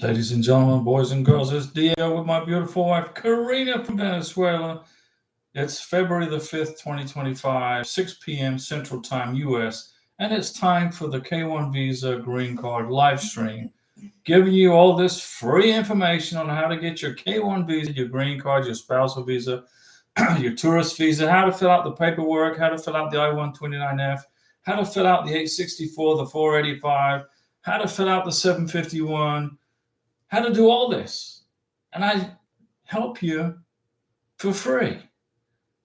Ladies and gentlemen, boys and girls, it's Dio with my beautiful wife, Karina from Venezuela. It's February the 5th, 2025, 6 p.m. Central Time, U.S., and it's time for the K1 Visa Green Card live stream, giving you all this free information on how to get your K1 visa, your green card, your spousal visa, your tourist visa, how to fill out the paperwork, how to fill out the I-129F, how to fill out the 864, the 485, how to fill out the 751, how to do all this. And I help you for free.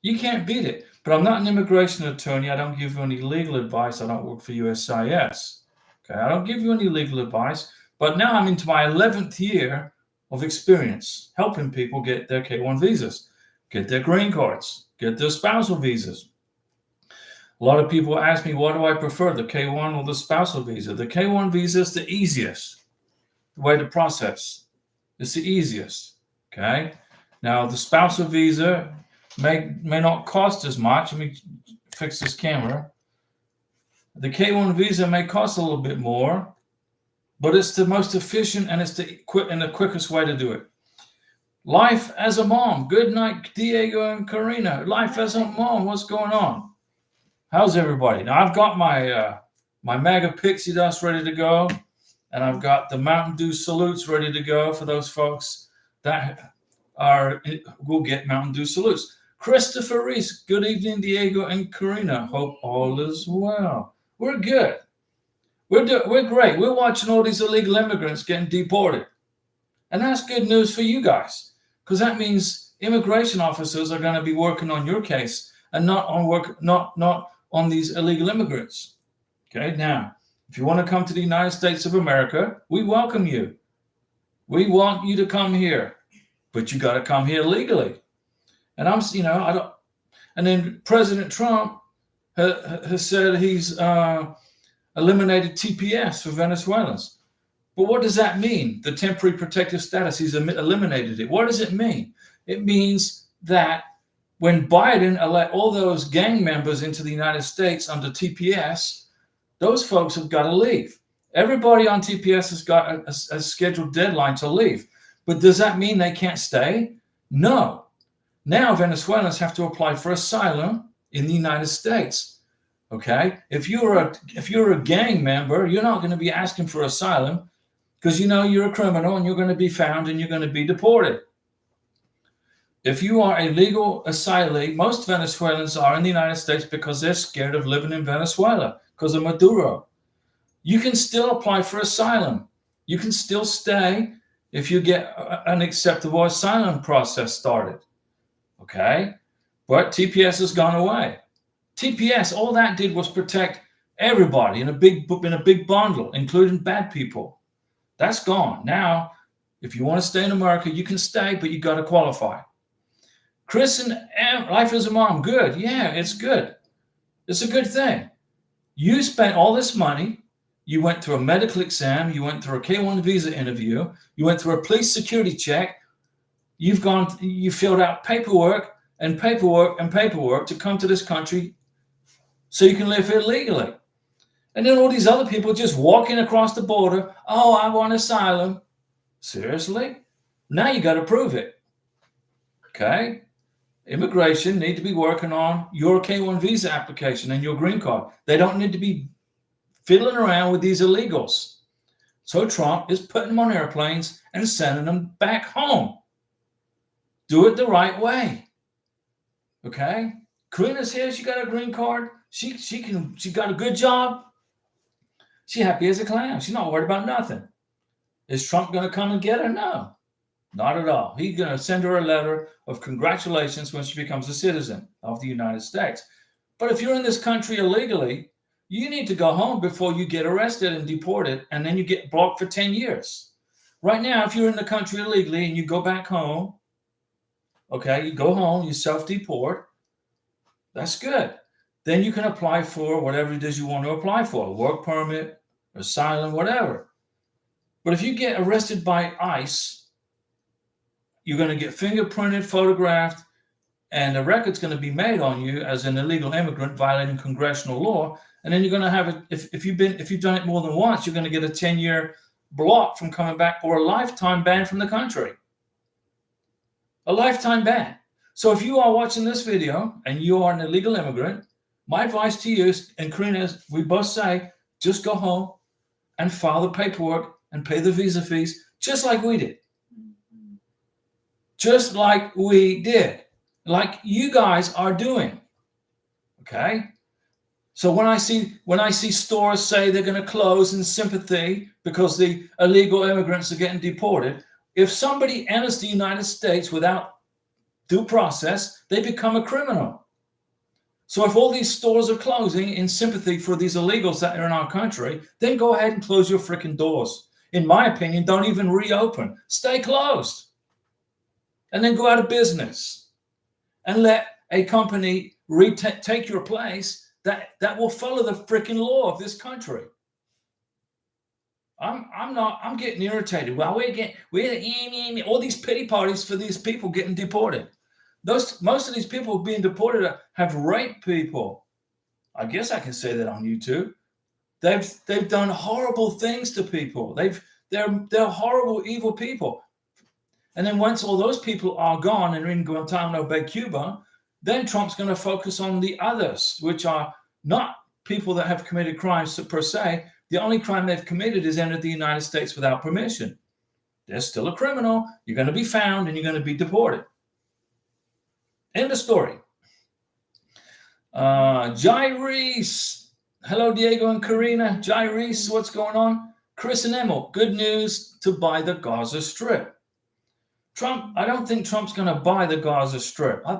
You can't beat it. But I'm not an immigration attorney. I don't give you any legal advice. I don't work for USCIS. Okay, I don't give you any legal advice. But now I'm into my 11th year of experience helping people get their K1 visas, get their green cards, get their spousal visas. A lot of people ask me, what do I prefer, the K1 or the spousal visa? The K1 visa is the easiest way to process. It's the easiest. Okay. Now the spousal visa may not cost as much. Let me fix this camera. The K1 visa may cost a little bit more, but it's the most efficient and it's the quickest way to do it. Life as a mom. Good night, Diego and Karina. Life as a mom. What's going on? How's everybody? Now I've got my my MAGA pixie dust ready to go. And I've got the Mountain Dew salutes ready to go for those folks that will get Mountain Dew salutes. Christopher Reese, good evening, Diego and Karina. Hope all is well. We're good. We're great. We're watching all these illegal immigrants getting deported. And that's good news for you guys, because that means immigration officers are going to be working on your case and not on these illegal immigrants. Okay, now, if you want to come to the United States of America, we welcome you. We want you to come here, but you got to come here legally. And I don't. And then President Trump has said he's eliminated TPS for Venezuelans. But what does that mean? The temporary protective status, he's eliminated it. What does it mean? It means that when Biden let all those gang members into the United States under TPS, those folks have got to leave. Everybody on TPS has got a scheduled deadline to leave. But does that mean they can't stay? No. Now Venezuelans have to apply for asylum in the United States. Okay? If you're a gang member, you're not going to be asking for asylum because you know you're a criminal and you're going to be found and you're going to be deported. If you are a legal asylee, most Venezuelans are in the United States because they're scared of living in Venezuela because of Maduro. You can still apply for asylum. You can still stay if you get an acceptable asylum process started. Okay? But TPS has gone away. TPS, all that did was protect everybody in a big bundle, including bad people. That's gone. Now, if you want to stay in America, you can stay, but you got to qualify. Chris and Life as a Mom, good. Yeah, it's good. It's a good thing. You spent all this money. You went through a medical exam. You went through a K1 visa interview. You went through a police security check. You filled out paperwork to come to this country so you can live here legally. And then all these other people just walking across the border. Oh, I want asylum. Seriously? Now you got to prove it. Okay? Immigration need to be working on your K1 visa application and your green card. They don't need to be fiddling around with these illegals. So Trump is putting them on airplanes and sending them back home. Do it the right way. Okay? Karina's here. She got a green card. She got a good job. She's happy as a clam. She's not worried about nothing. Is Trump going to come and get her? No. Not at all. He's going to send her a letter of congratulations when she becomes a citizen of the United States. But if you're in this country illegally, you need to go home before you get arrested and deported, and then you get blocked for 10 years. Right now, if you're in the country illegally and you go back home, okay, you go home, you self-deport, that's good. Then you can apply for whatever it is you want to apply for, a work permit, asylum, whatever. But if you get arrested by ICE, you're going to get fingerprinted, photographed, and a record's going to be made on you as an illegal immigrant violating congressional law. And then you're going to have if you've done it more than once, you're going to get a 10-year blocked from coming back or a lifetime ban from the country. A lifetime ban. So if you are watching this video and you are an illegal immigrant, my advice to you is, and Karina, we both say, just go home and file the paperwork and pay the visa fees, just like we did. Just like we did. Like you guys are doing. Okay? So when I see stores say they're going to close in sympathy because the illegal immigrants are getting deported, if somebody enters the United States without due process, they become a criminal. So if all these stores are closing in sympathy for these illegals that are in our country, then go ahead and close your freaking doors. In my opinion, don't even reopen. Stay closed. And then go out of business. And let a company take your place that will follow the freaking law of this country. I'm getting irritated. Well, we're all these pity parties for these people getting deported. Most of these people being deported have raped people. I guess I can say that on YouTube. They've done horrible things to people. They're horrible, evil people. And then once all those people are gone and in Guantanamo Bay, Cuba, then Trump's going to focus on the others, which are not people that have committed crimes per se. The only crime they've committed is entered the United States without permission. They're still a criminal. You're going to be found and you're going to be deported. End of story. Jai Reese. Hello, Diego and Karina. Jai Reese, what's going on? Chris and Emil, good news to buy the Gaza Strip. I don't think Trump's going to buy the Gaza Strip. I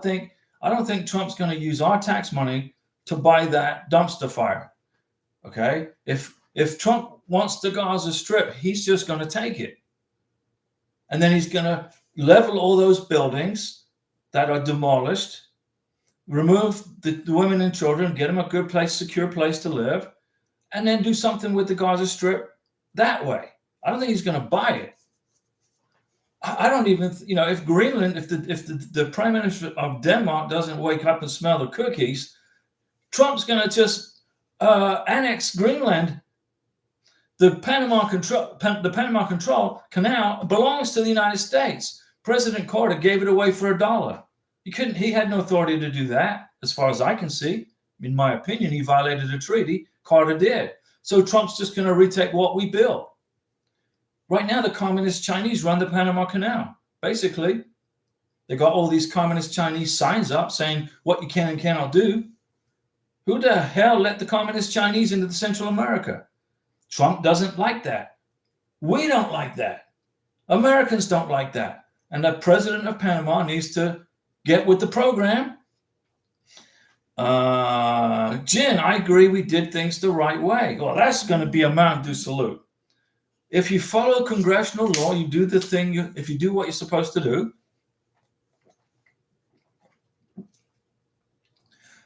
don't think Trump's going to use our tax money to buy that dumpster fire. Okay? If Trump wants the Gaza Strip, he's just going to take it. And then he's going to level all those buildings that are demolished, remove the women and children, get them a good place, secure place to live, and then do something with the Gaza Strip that way. I don't think he's going to buy it. I don't even, if Greenland, if the Prime Minister of Denmark doesn't wake up and smell the cookies, Trump's going to just annex Greenland. The Panama Canal belongs to the United States. President Carter gave it away for $1. He had no authority to do that, as far as I can see. In my opinion, he violated a treaty. Carter did. So Trump's just going to retake what we built. Right now, the communist Chinese run the Panama Canal. Basically, they got all these communist Chinese signs up saying what you can and cannot do. Who the hell let the communist Chinese into the Central America? Trump doesn't like that. We don't like that. Americans don't like that. And the president of Panama needs to get with the program. Jen, I agree we did things the right way. Well, that's going to be a Mountain Dew salute. If you follow congressional law, you do the thing, if you do what you're supposed to do,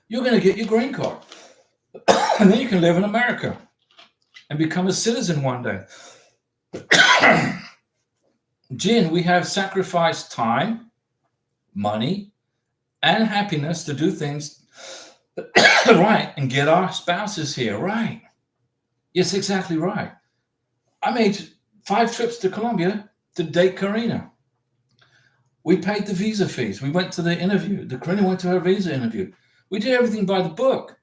you're going to get your green card. And then you can live in America and become a citizen one day. Jen, we have sacrificed time, money, and happiness to do things right and get our spouses here. Right. Yes, exactly right. I made 5 trips to Colombia to date Karina. We paid the visa fees. We went to the interview. Karina went to her visa interview. We did everything by the book.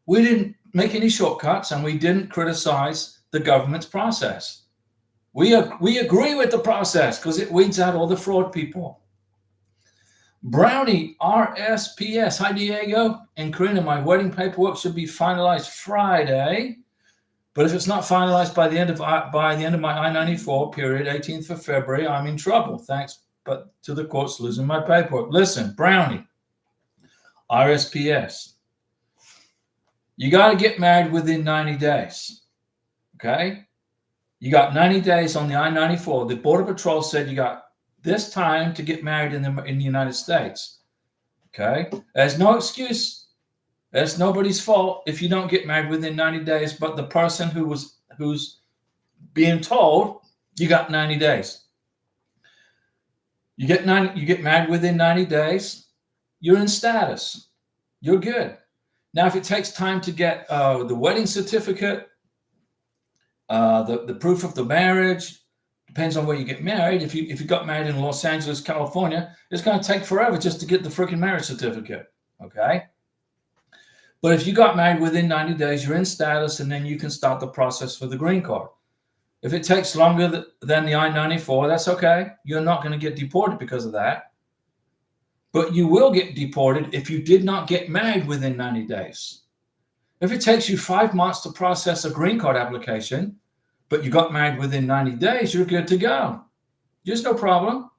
We didn't make any shortcuts, and we didn't criticize the government's process. We agree with the process because it weeds out all the fraud people. Brownie RSPS. Hi, Diego and Karina. My wedding paperwork should be finalized Friday. But if it's not finalized by the end of my I-94 period, 18th of February, I'm in trouble. Thanks, but to the courts losing my paperwork. Listen, Brownie, RSPS. You got to get married within 90 days. Okay? You got 90 days on the I-94. The Border Patrol said you got this time to get married in the United States. Okay? There's no excuse. It's nobody's fault if you don't get married within 90 days, but the person who's being told you got 90 days. You get married within 90 days, you're in status. You're good. Now, if it takes time to get the wedding certificate, The proof of the marriage depends on where you get married. If you got married in Los Angeles, California, it's going to take forever just to get the freaking marriage certificate. Okay. But if you got married within 90 days, you're in status, and then you can start the process for the green card. If it takes longer than the I-94, that's okay. You're not going to get deported because of that. But you will get deported if you did not get married within 90 days. If it takes you 5 months to process a green card application, but you got married within 90 days, you're good to go. There's no problem.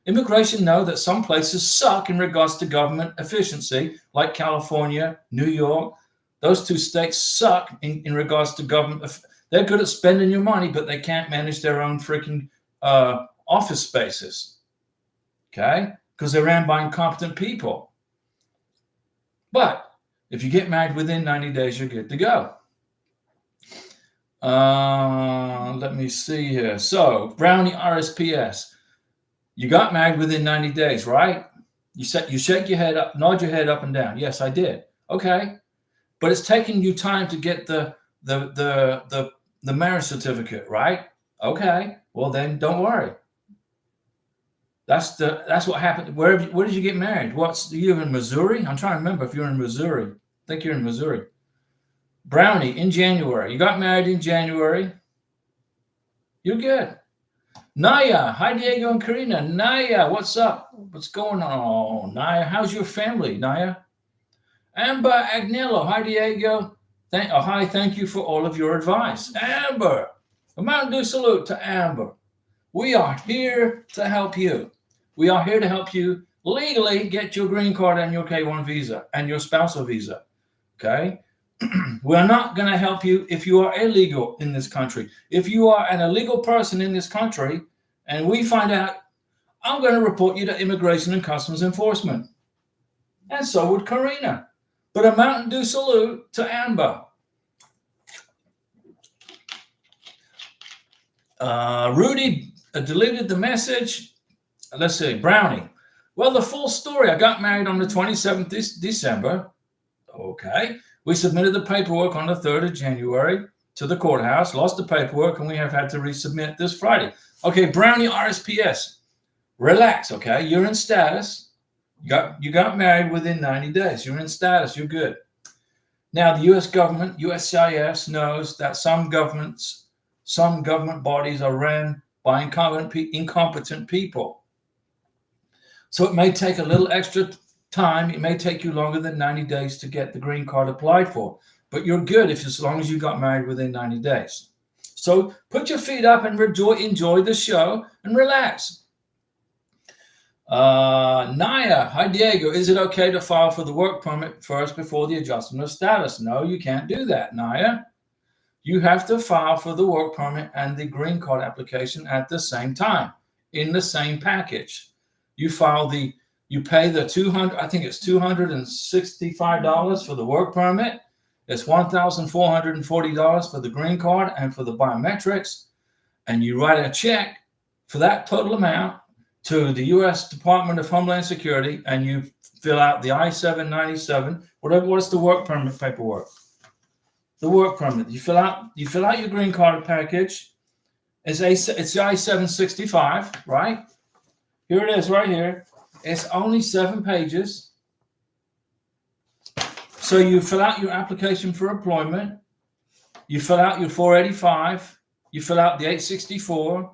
Immigration know that some places suck in regards to government efficiency, like California, New York. Those two states suck in regards to government. They're good at spending your money, but they can't manage their own freaking office spaces. Okay? Because they're ran by incompetent people. But if you get married within 90 days, you're good to go. Let me see here. So, Brownie RSPS. You got married within 90 days, right? You shake your head up, nod your head up and down. Yes, I did. Okay. But it's taking you time to get the marriage certificate, right? Okay. Well, then don't worry. That's what happened. Where did you get married? You're in Missouri? I'm trying to remember if you're in Missouri. I think you're in Missouri. Brownie, in January. You got married in January. You're good. Naya, hi Diego and Karina. Naya, what's up? What's going on? Naya, how's your family, Naya? Amber Agnello, hi Diego. Thank you for all of your advice. Amber, a Mountain Dew salute to Amber. We are here to help you. We are here to help you legally get your green card and your K-1 visa and your spousal visa. Okay? We're not going to help you if you are illegal in this country. If you are an illegal person in this country and we find out, I'm going to report you to Immigration and Customs Enforcement. And so would Karina. But a Mountain Dew salute to Amber. Rudy deleted the message. Let's see. Brownie. Well, the full story. I got married on the 27th December. Okay. We submitted the paperwork on the 3rd of January to the courthouse, lost the paperwork, and we have had to resubmit this Friday. Okay, Brownie RSPS. Relax, okay? You're in status. You got married within 90 days. You're in status. You're good. Now, the U.S. government, USCIS, knows that some government bodies are ran by incompetent people. So it may take a little extra time. It may take you longer than 90 days to get the green card applied for, but you're good as long as you got married within 90 days. So put your feet up and enjoy the show and relax. Naya, hi Diego. Is it okay to file for the work permit first before the adjustment of status? No, you can't do that, Naya. You have to file for the work permit and the green card application at the same time in the same package. You pay the $265 for the work permit. It's $1,440 for the green card and for the biometrics. And you write a check for that total amount to the U.S. Department of Homeland Security, and you fill out the I-797, what's the work permit paperwork? The work permit. You fill out your green card package. It's the I-765, right? Here it is right here. It's only 7 pages. So you fill out your application for employment. You fill out your 485. You fill out the 864.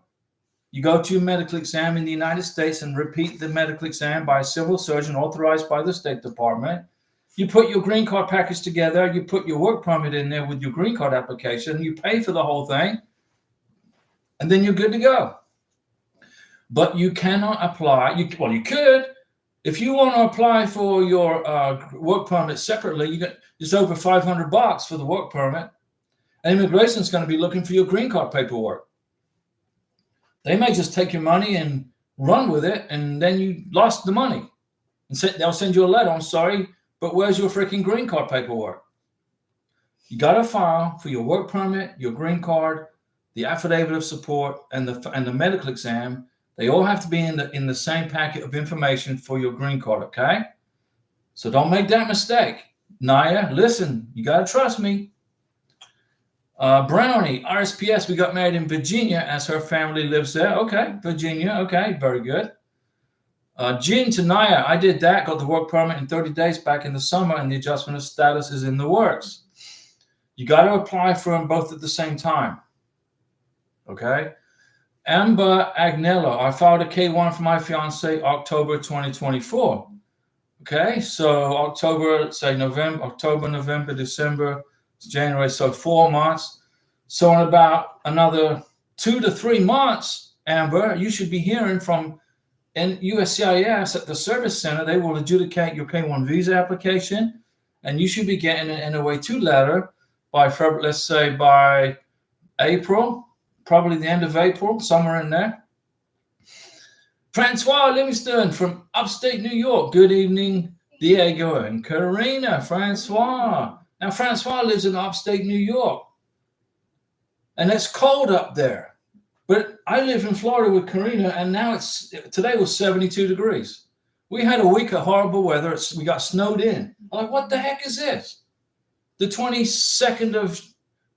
You go to your medical exam in the United States and repeat the medical exam by a civil surgeon authorized by the State Department. You put your green card package together. You put your work permit in there with your green card application. You pay for the whole thing. And then you're good to go. But you cannot apply. You could. If you want to apply for your work permit separately, it's over $500 for the work permit. And immigration is going to be looking for your green card paperwork. They may just take your money and run with it, and then you lost the money. And they'll send you a letter. I'm sorry, but where's your freaking green card paperwork? You got to file for your work permit, your green card, the affidavit of support, and the medical exam. They all have to be in the same packet of information for your green card, okay? So don't make that mistake. Naya, listen, you got to trust me. Brownie, RSPS, we got married in Virginia as her family lives there. Okay, Virginia. Okay, very good. Jean Tanaya, I did that, got the work permit in 30 days back in the summer, and the adjustment of status is in the works. You got to apply for them both at the same time. Okay. Amber Agnello, I filed a K1 for my fiance October 2024. Okay, so October, say October, November, December, January, so 4 months. So in about another 2 to 3 months, Amber, you should be hearing from USCIS at the service center. They will adjudicate your K1 visa application, and you should be getting an NOA 2 letter by February, let's say by April, probably the end of April, somewhere in there. Francois Livingston from upstate New York. Good evening, Diego and Karina. Francois. Now, Francois lives in upstate New York, and it's cold up there. But I live in Florida with Karina, and now today was 72 degrees. We had a week of horrible weather. We got snowed in. I'm like, what the heck is this? The 22nd of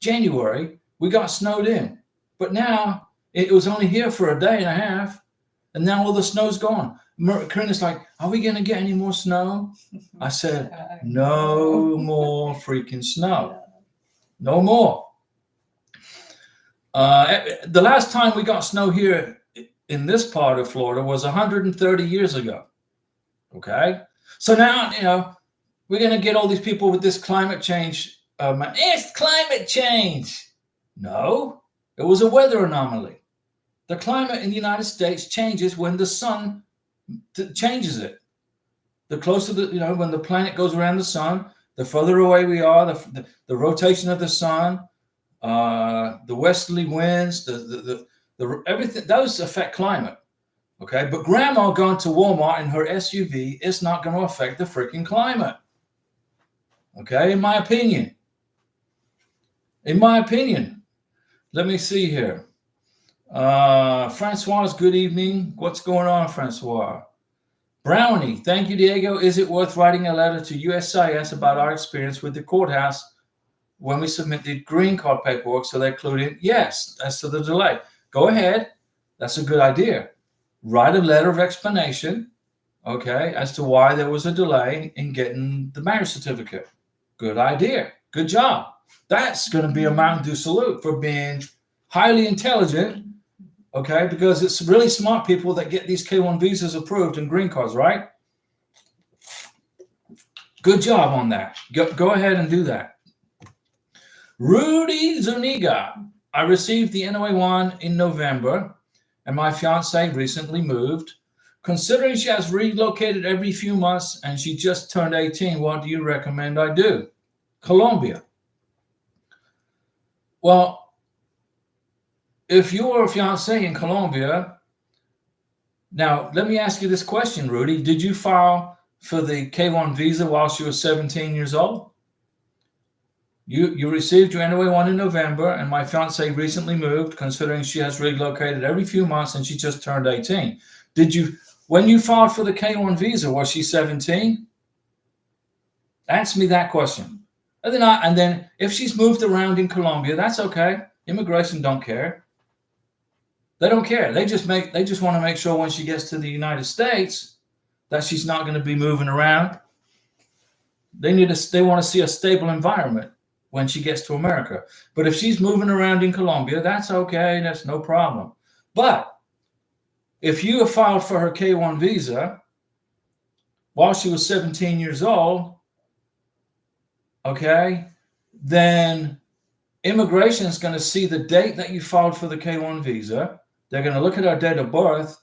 January, we got snowed in. But now it was only here for a day and a half. And now all the snow's gone. Karina's like, are we going to get any more snow? I said, no more freaking snow. No more. The last time we got snow here in this part of Florida was 130 years ago. Okay? So now, we're going to get all these people with this climate change. It's climate change. No, it was a weather anomaly. The climate in the United States changes when the sun changes it. The closer when the planet goes around the sun, the further away we are, the rotation of the sun, the westerly winds, the everything, those affect climate. Okay, but grandma going to Walmart in her SUV is not going to affect the freaking climate. Okay, in my opinion. In my opinion. Let me see here. Francois, good evening. What's going on, Francois? Brownie, thank you, Diego. Is it worth writing a letter to USCIS about our experience with the courthouse when we submitted green card paperwork so they include it? Yes, as to the delay. Go ahead. That's a good idea. Write a letter of explanation, okay, as to why there was a delay in getting the marriage certificate. Good idea. Good job. That's going to be a Mountain Dew salute for being highly intelligent. Okay, because it's really smart people that get these K1 visas approved and green cards, right? Good job on that. Go ahead and do that. Rudy Zuniga. I received the NOA1 in November, and my fiance recently moved. Considering she has relocated every few months and she just turned 18, what do you recommend I do? Colombia. Well, if you're a fiance in Colombia, now let me ask you this question, Rudy. Did you file for the K1 visa while she was 17 years old? You received your NOA1 in November, and my fiance recently moved, considering she has relocated every few months and she just turned 18. When you filed for the K1 visa, was she 17? Answer me that question. And then if she's moved around in Colombia, that's okay. Immigration don't care. They don't care. They just want to make sure when she gets to the United States that she's not going to be moving around. They want to see a stable environment when she gets to America. But if she's moving around in Colombia, that's okay. That's no problem. But if you have filed for her K1 visa while she was 17 years old, okay, then immigration is going to see the date that you filed for the K1 visa. They're going to look at our date of birth,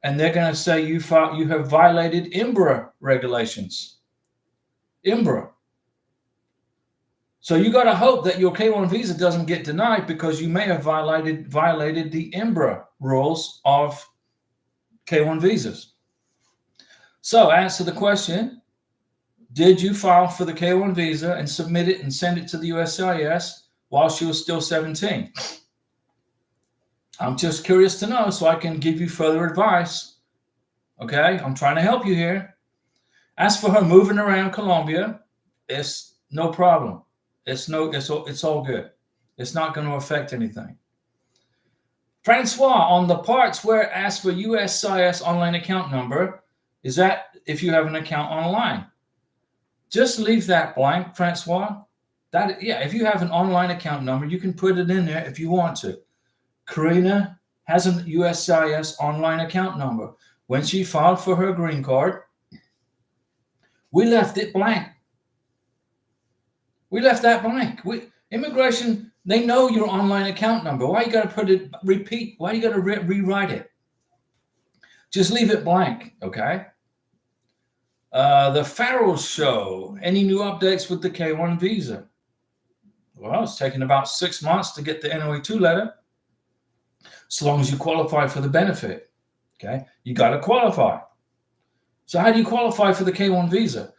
and they're going to say you have violated IMBRA regulations. IMBRA. So you got to hope that your K1 visa doesn't get denied because you may have violated the IMBRA rules of K1 visas. So answer the question. Did you file for the K1 visa and submit it and send it to the USCIS while she was still 17? I'm just curious to know so I can give you further advice. Okay, I'm trying to help you here. As for her moving around Colombia, it's no problem. It's all good. It's not going to affect anything. Francois, on the parts where it asks for USCIS online account number, is that if you have an account online? Just leave that blank, Francois. If you have an online account number, you can put it in there if you want to. Karina has an USCIS online account number. When she filed for her green card, we left it blank. We left that blank. Immigration, they know your online account number. Why you got to why you got to rewrite it? Just leave it blank, okay? The Farrell Show, any new updates with the K-1 visa? Well, it's taking about 6 months to get the NOA-2 letter, as long as you qualify for the benefit, okay? You got to qualify. So how do you qualify for the K-1 visa?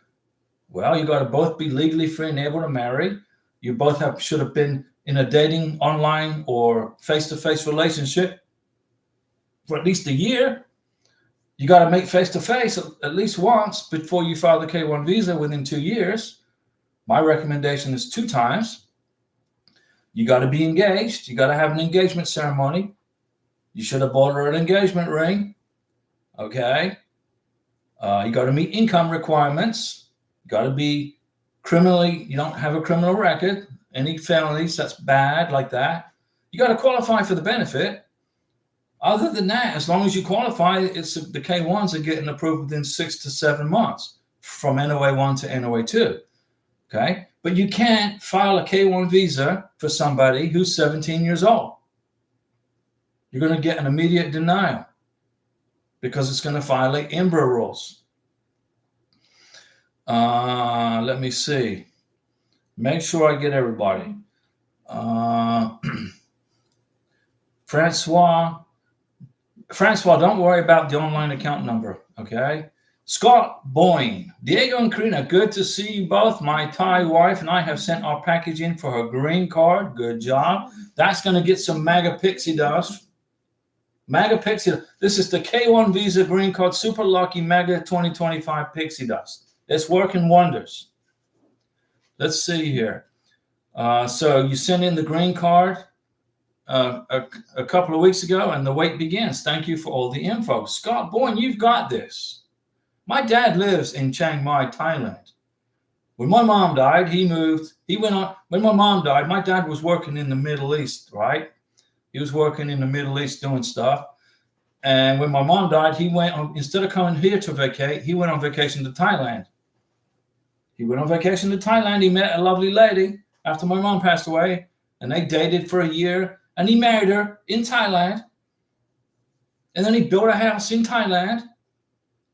Well, you got to both be legally free and able to marry. You both should have been in a dating, online, or face-to-face relationship for at least a year. You got to meet face-to-face at least once before you file the K-1 visa within 2 years. My recommendation is 2 times. You got to be engaged. You got to have an engagement ceremony. You should have bought her an engagement ring. Okay. You got to meet income requirements. You got to be you don't have a criminal record. Any felonies, that's bad like that. You got to qualify for the benefit. Other than that, as long as you qualify, the K-1s are getting approved within 6 to 7 months from NOA-1 to NOA-2. Okay. But you can't file a K-1 visa for somebody who's 17 years old. You're going to get an immediate denial because it's going to violate IMBRA rules. Let me see. Make sure I get everybody. Francois, don't worry about the online account number, okay? Scott Boyne, Diego and Karina, good to see you both. My Thai wife and I have sent our package in for her green card. Good job. That's going to get some MAGA pixie dust. MAGA pixie. This is the K-1 visa green card super lucky MAGA 2025 pixie dust. It's working wonders. Let's see here. So you sent in the green card a couple of weeks ago, and the wait begins. Thank you for all the info. Scott Boyne, you've got this. My dad lives in Chiang Mai, Thailand. When my mom died, when my mom died, my dad was working in the Middle East, right? He was working in the Middle East doing stuff. And when my mom died, instead of coming here to vacate, he went on vacation to Thailand. He met a lovely lady after my mom passed away, and they dated for a year, and he married her in Thailand. And then he built a house in Thailand,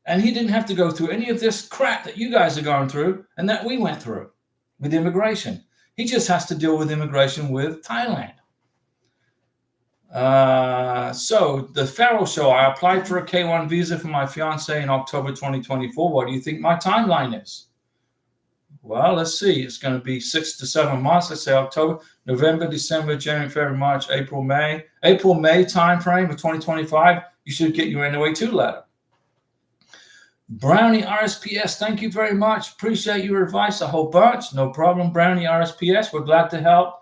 and he didn't have to go through any of this crap that you guys are going through and that we went through with immigration. He just has to deal with immigration with Thailand. So the Farrell Show, I applied for a K-1 visa for my fiance in October 2024. What do you think my timeline is? Well, let's see. It's going to be 6 to 7 months. Let's say October, November, December, January, February, March, April, May time frame of 2025. You should get your NOA-2 letter. Brownie RSPS, thank you very much. Appreciate your advice a whole bunch. No problem, Brownie RSPS. We're glad to help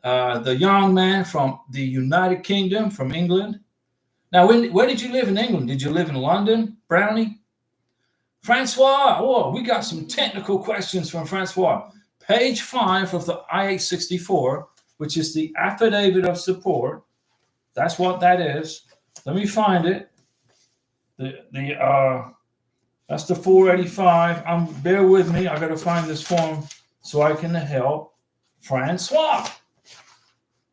the young man from the United Kingdom, from England. Now, where did you live in England? Did you live in London, Brownie? Francois, we got some technical questions from Francois. Page 5 of the I-864, which is the affidavit of support. That's what that is. Let me find it. That's the 485. Bear with me. I got to find this form so I can help Francois.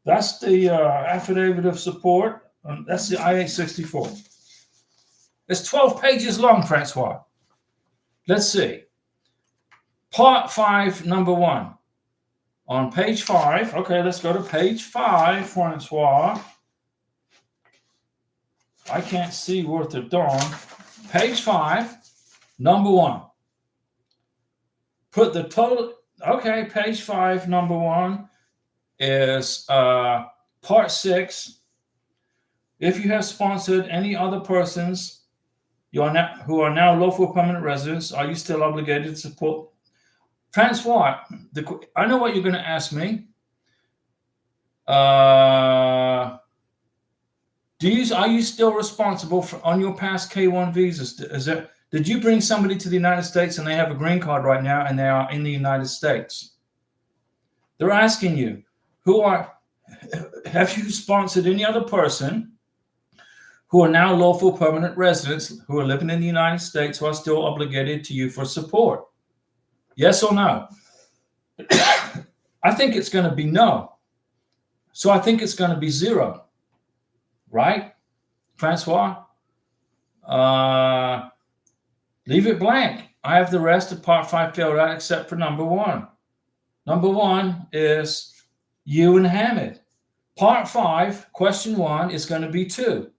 That's the affidavit of support. That's the I-864. It's 12 pages long, Francois. Let's see. Part 5, number 1. On page 5. Okay, let's go to page 5, Francois. I can't see worth the darn. Page 5, number 1. Put the total. Okay, page 5, number 1 is part 6. If you have sponsored any other persons who are now lawful permanent residents, are you still obligated to support? Francois, I know what you're going to ask me. Are you still responsible on your past K1 visas? Did you bring somebody to the United States and they have a green card right now and they are in the United States? They're asking you, have you sponsored any other person who are now lawful permanent residents who are living in the United States who are still obligated to you for support? Yes or no? I think it's going to be no. So I think it's going to be 0. Right? Francois? Leave it blank. I have the rest of part 5 filled out except for number 1. Number 1 is you and Hamid. Part 5, question 1 is going to be 2.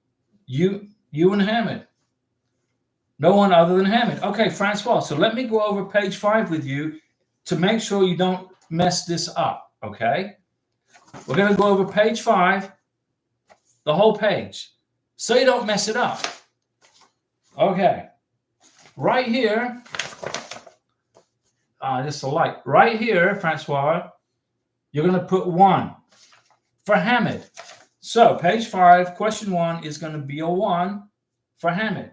You and Hamid. No one other than Hamid. Okay, Francois. So let me go over page 5 with you to make sure you don't mess this up. Okay? We're going to go over page 5, the whole page, so you don't mess it up. Okay. Right here, this is a light. Right here, Francois, you're going to put 1 for Hamid. So page 5, question 1 is going to be a 1 for Hamid.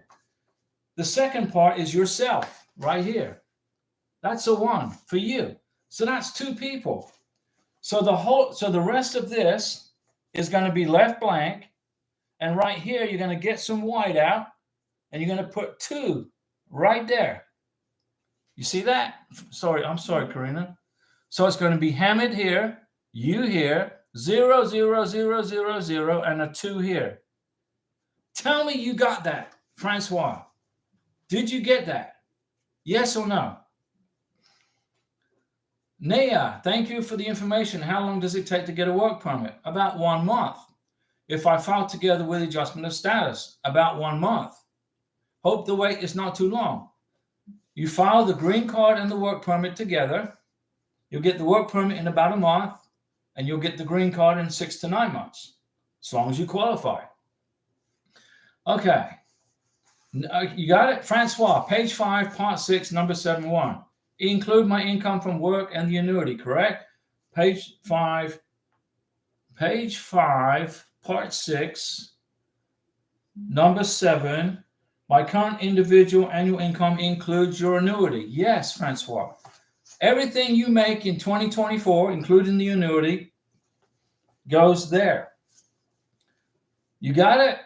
The second part is yourself, right here. That's a 1 for you. So that's 2 people. So the rest of this is going to be left blank, and right here you're going to get some white out, and you're going to put 2 right there. You see that? I'm sorry, Karina. So it's going to be Hamid here, you here, 0, 0, 0, 0, 0, and a 2 here. Tell me you got that, Francois. Did you get that? Yes or no? Nia, thank you for the information. How long does it take to get a work permit? About 1 month. If I file together with adjustment of status, about 1 month. Hope the wait is not too long. You file the green card and the work permit together. You'll get the work permit in about a month, and you'll get the green card in 6 to 9 months, as long as you qualify. Okay. You got it? Francois, page 5, part 6, number 7.1. Include my income from work and the annuity, correct? Page 5, part 6, number 7. My current individual annual income includes your annuity. Yes, Francois. Everything you make in 2024, including the annuity, goes there. You got it?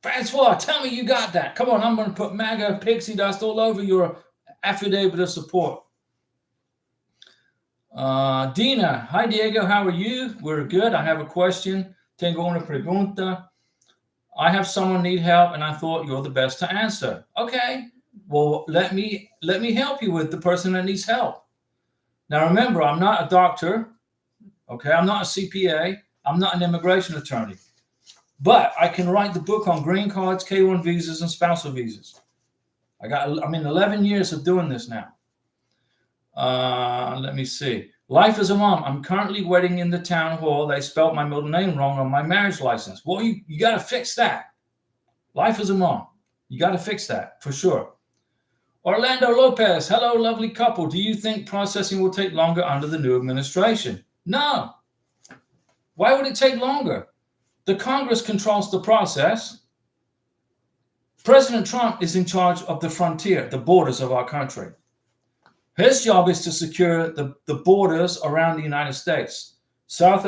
Francois, tell me you got that. Come on, I'm going to put MAGA pixie dust all over your affidavit of support. Dina, hi Diego, how are you? We're good. I have a question. Tengo una pregunta. I have someone need help, and I thought you're the best to answer. Okay, well, let me help you with the person that needs help. Now, remember, I'm not a doctor. Okay, I'm not a CPA. I'm not an immigration attorney. But I can write the book on green cards, K-1 visas, and spousal visas. I'm in 11 years of doing this now. Let me see. Life as a mom. I'm currently waiting in the town hall. They spelled my middle name wrong on my marriage license. Well, you got to fix that. Life as a mom. You got to fix that for sure. Orlando Lopez. Hello, lovely couple. Do you think processing will take longer under the new administration? No. Why would it take longer? The Congress controls the process. President Trump is in charge of the frontier, the borders of our country. His job is to secure the borders around the United States, south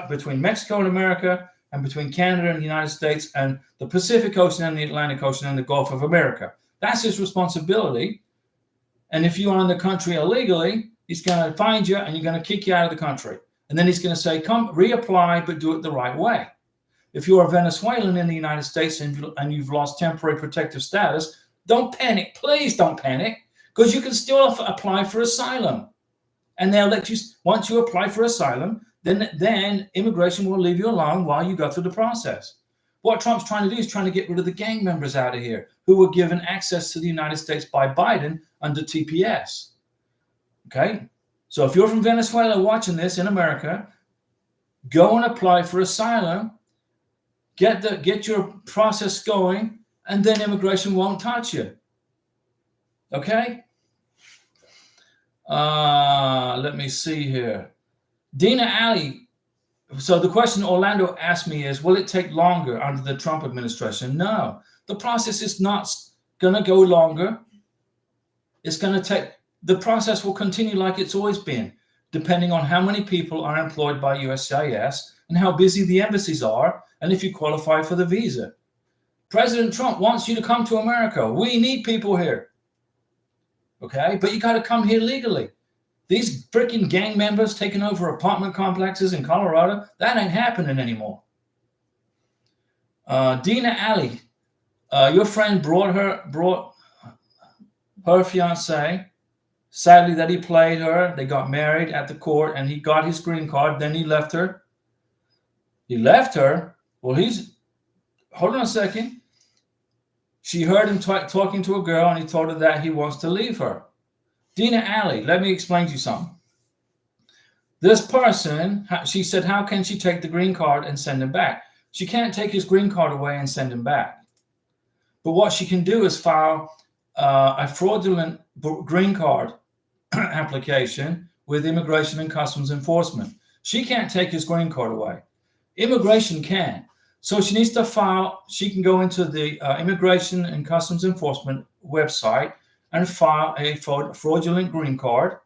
between Mexico and America, and between Canada and the United States, and the Pacific Ocean and the Atlantic Ocean and the Gulf of America. That's his responsibility. And if you are in the country illegally, he's going to find you and you're going to kick you out of the country. And then he's going to say, come reapply, but do it the right way. If you're a Venezuelan in the United States and you've lost temporary protective status, don't panic. Please don't panic, because you can still apply for asylum. And they'll let you, once you apply for asylum, then immigration will leave you alone while you go through the process. What Trump's trying to do is trying to get rid of the gang members out of here who were given access to the United States by Biden under TPS. Okay? So if you're from Venezuela watching this in America, go and apply for asylum, get your process going, and then immigration won't touch you. Okay? Let me see here. Dina Ali, So the question Orlando asked me is, will it take longer under the Trump administration? No, the process is not going to go longer. It's going to take, the process will continue like it's always been, depending on how many people are employed by USCIS and how busy the embassies are, and if you qualify for the visa. President Trump wants you to come to America. We need people here. Okay, but you got to come here legally. These freaking gang members taking over apartment complexes in Colorado, that ain't happening anymore. Dina Ali, your friend brought her fiance. Sadly, that he played her. They got married at the court, and he got his green card. Then he left her. He left her. Well, hold on a second. She heard him talking to a girl, and he told her that he wants to leave her. Dina Ali, let me explain to you something. This person, she said, how can she take the green card and send him back? She can't take his green card away and send him back. But what she can do is file a fraudulent green card application with Immigration and Customs Enforcement. She can't take his green card away. Immigration can. So she needs to file, she can go into the Immigration and Customs Enforcement website and file a fraudulent green card.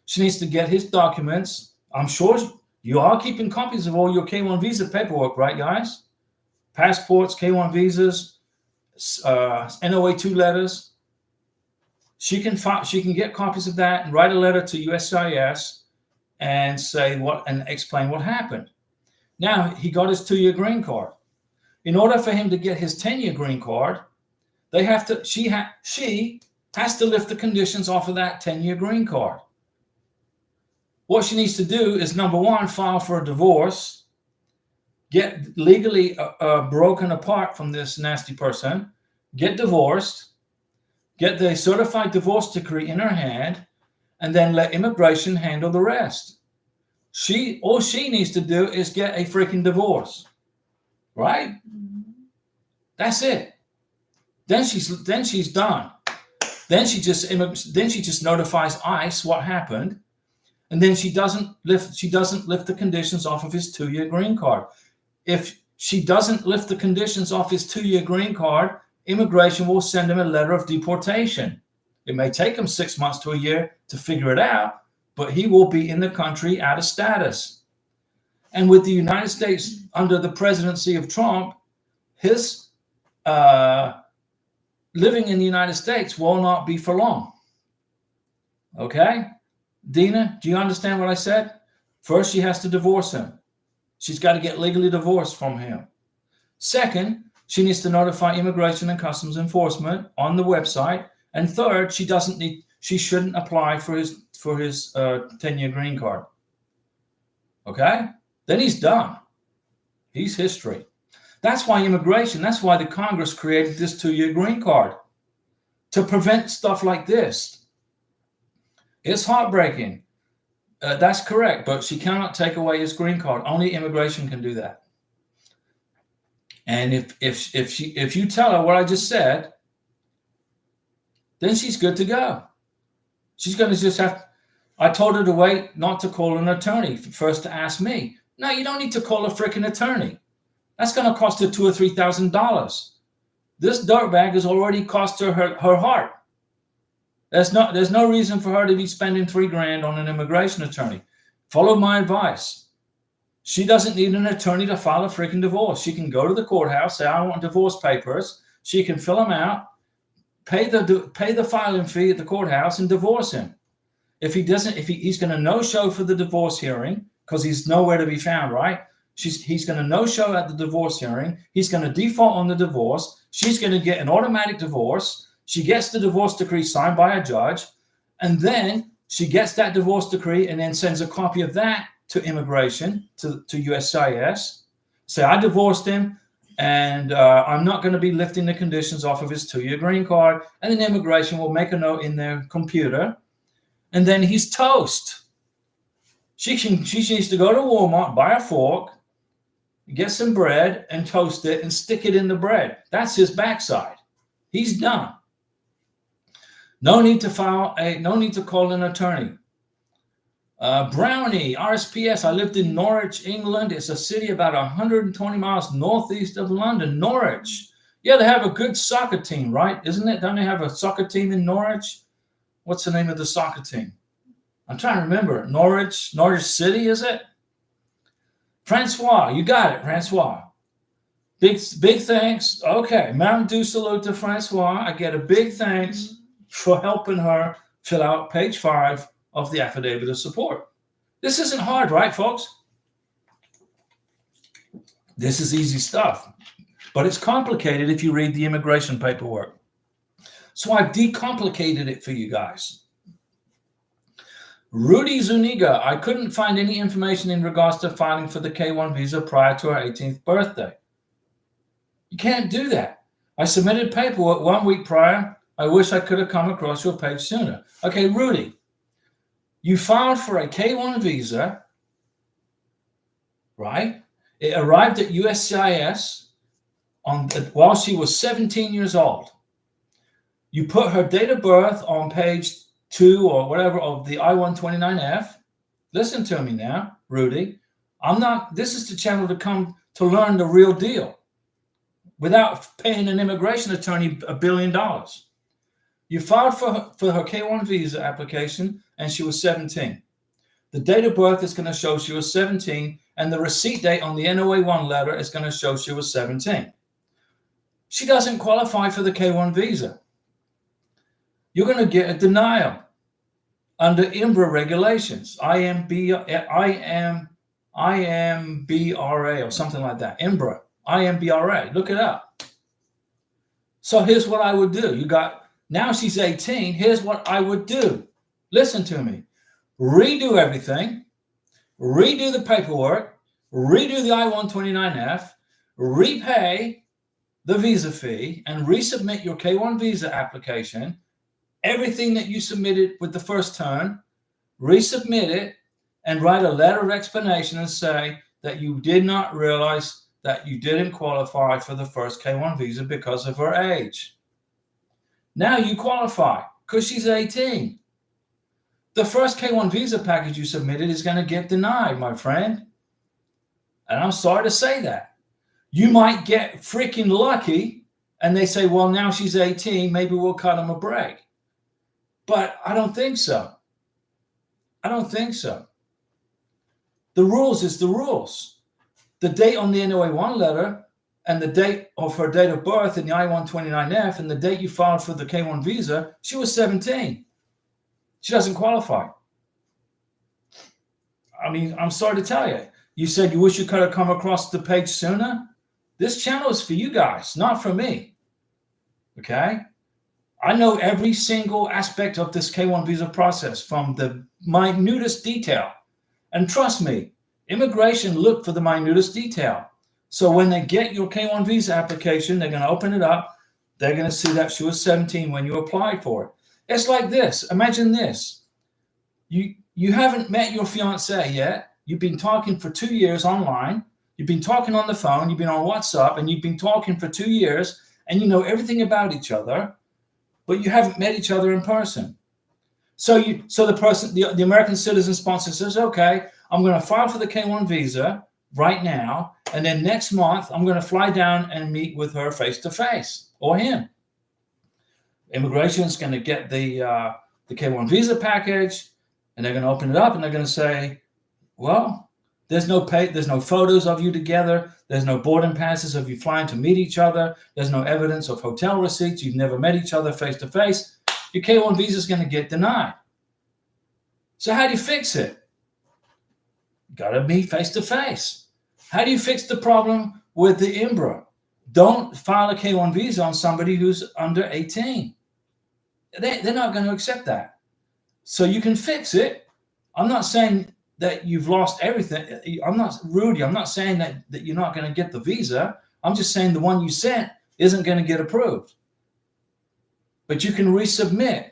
She needs to get his documents. I'm sure you are keeping copies of all your K-1 visa paperwork, right, guys? Passports, K-1 visas, NOA-2 letters. She can get copies of that and write a letter to USCIS and say and explain what happened. Now he got his 2-year green card. In order for him to get his 10-year green card, she has to lift the conditions off of that 10-year green card. What she needs to do is, number one, file for a divorce, get legally broken apart from this nasty person, get divorced, get the certified divorce decree in her hand, and then let immigration handle the rest. All she needs to do is get a freaking divorce, right? That's it. Then she's done. Then she just notifies ICE what happened, and then she doesn't lift the conditions off of his 2-year green card. If she doesn't lift the conditions off his 2-year green card, immigration will send him a letter of deportation. It may take him 6 months to a year to figure it out, but he will be in the country out of status. And with the United States under the presidency of Trump, his living in the United States will not be for long. Okay? Dina, do you understand what I said? First, she has to divorce him. She's got to get legally divorced from him. Second, she needs to notify Immigration and Customs Enforcement on the website. And third, she shouldn't apply for his 10-year green card. Okay? Then he's done. He's history. That's why the Congress created this 2-year green card, to prevent stuff like this. It's heartbreaking. That's correct, but she cannot take away his green card. Only immigration can do that. And if you tell her what I just said, then she's good to go. She's going to just I told her to wait, not to call an attorney, first to ask me. No, you don't need to call a freaking attorney. That's going to cost her $2,000 or $3,000. This dirtbag has already cost her heart. There's no reason for her to be spending $3,000 on an immigration attorney. Follow my advice. She doesn't need an attorney to file a freaking divorce. She can go to the courthouse, say, I want divorce papers. She can fill them out, pay the filing fee at the courthouse, and divorce him. If he's going to no-show for the divorce hearing, because he's nowhere to be found, right? He's going to no-show at the divorce hearing. He's going to default on the divorce. She's going to get an automatic divorce. She gets the divorce decree signed by a judge, and then she gets that divorce decree and then sends a copy of that to immigration, to USCIS. Say, I divorced him, and I'm not going to be lifting the conditions off of his 2-year green card. And then immigration will make a note in their computer, and then he's toast. She needs to go to Walmart, buy a fork, get some bread, and toast it and stick it in the bread. That's his backside. He's done. No need to call an attorney. Brownie, RSPS. I lived in Norwich, England. It's a city about 120 miles northeast of London. Norwich. Yeah, they have a good soccer team, right? Isn't it? Don't they have a soccer team in Norwich? What's the name of the soccer team? I'm trying to remember. Norwich City, is it? Francois, you got it, Francois. Big thanks. Okay, Mountain Dew salute to Francois. I get a big thanks for helping her fill out page 5 of the affidavit of support. This isn't hard, right, folks? This is easy stuff, but it's complicated if you read the immigration paperwork. So I've decomplicated it for you guys. Rudy Zuniga, I couldn't find any information in regards to filing for the K1 visa prior to her 18th birthday. You can't do that. I submitted paperwork 1 week prior. I wish I could have come across your page sooner. Okay, Rudy, you filed for a K1 visa, right? It arrived at USCIS while she was 17 years old. You put her date of birth on page 2 or whatever of the I-129F. Listen to me now, Rudy. This is the channel to come to learn the real deal without paying an immigration attorney $1 billion. You filed for her K1 visa application and she was 17. The date of birth is going to show she was 17 and the receipt date on the NOA1 letter is going to show she was 17. She doesn't qualify for the K1 visa. You're going to get a denial under IMBRA regulations, IMBRA or something like that. IMBRA, IMBRA, look it up. So here's what I would do. Now she's 18. Here's what I would do. Listen to me. Redo everything. Redo the paperwork. Redo the I-129F. Repay the visa fee and resubmit your K1 visa application. Everything that you submitted with the first turn, resubmit it and write a letter of explanation and say that you did not realize that you didn't qualify for the first K1 visa because of her age. Now you qualify because she's 18. The first K1 visa package you submitted is going to get denied, my friend. And I'm sorry to say that. You might get freaking lucky and they say, well, now she's 18, maybe we'll cut him a break. But I don't think so. I don't think so. The rules is the rules. The date on the NOA1 letter and the date of her date of birth in the I-129F and the date you filed for the K1 visa, she was 17. She doesn't qualify. I mean, I'm sorry to tell you. You said you wish you could have come across the page sooner. This channel is for you guys, not for me. Okay? I know every single aspect of this K1 visa process from the minutest detail. And trust me, immigration look for the minutest detail. So when they get your K1 visa application, they're going to open it up. They're going to see that she was 17 when you applied for it. It's like this. Imagine this. You haven't met your fiancée yet. You've been talking for 2 years online. You've been talking on the phone. You've been on WhatsApp, and you've been talking for 2 years, and you know everything about each other, but you haven't met each other in person. So the person, the American citizen sponsor says, okay, I'm going to file for the K1 visa right now, and then next month I'm going to fly down and meet with her face to face, or him. Immigration is going to get the K1 visa package, and they're going to open it up, and they're going to say, well, there's no photos of you together. There's no boarding passes of you flying to meet each other. There's no evidence of hotel receipts. You've never met each other face to face. Your K1 visa is going to get denied. So how do you fix it? Got to meet face to face. How do you fix the problem with the IMBRA? Don't file a K1 visa on somebody who's under 18. They're not going to accept that. So you can fix it. I'm not saying that you've lost everything. I'm not, Rudy, I'm not saying that you're not going to get the visa. I'm just saying the one you sent isn't going to get approved. But you can resubmit.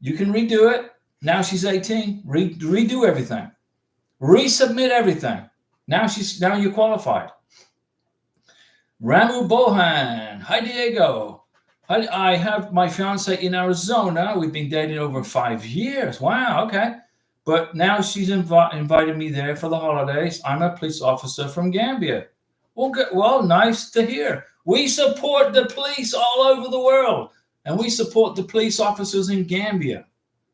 You can redo it. Now she's 18. Redo everything. Resubmit everything. Now you're qualified. Ramu Bohan. Hi, Diego. I have my fiance in Arizona. We've been dating over 5 years. Wow, okay. But now she's invited me there for the holidays. I'm a police officer from Gambia. Well, good. Well, nice to hear. We support the police all over the world, and we support the police officers in Gambia.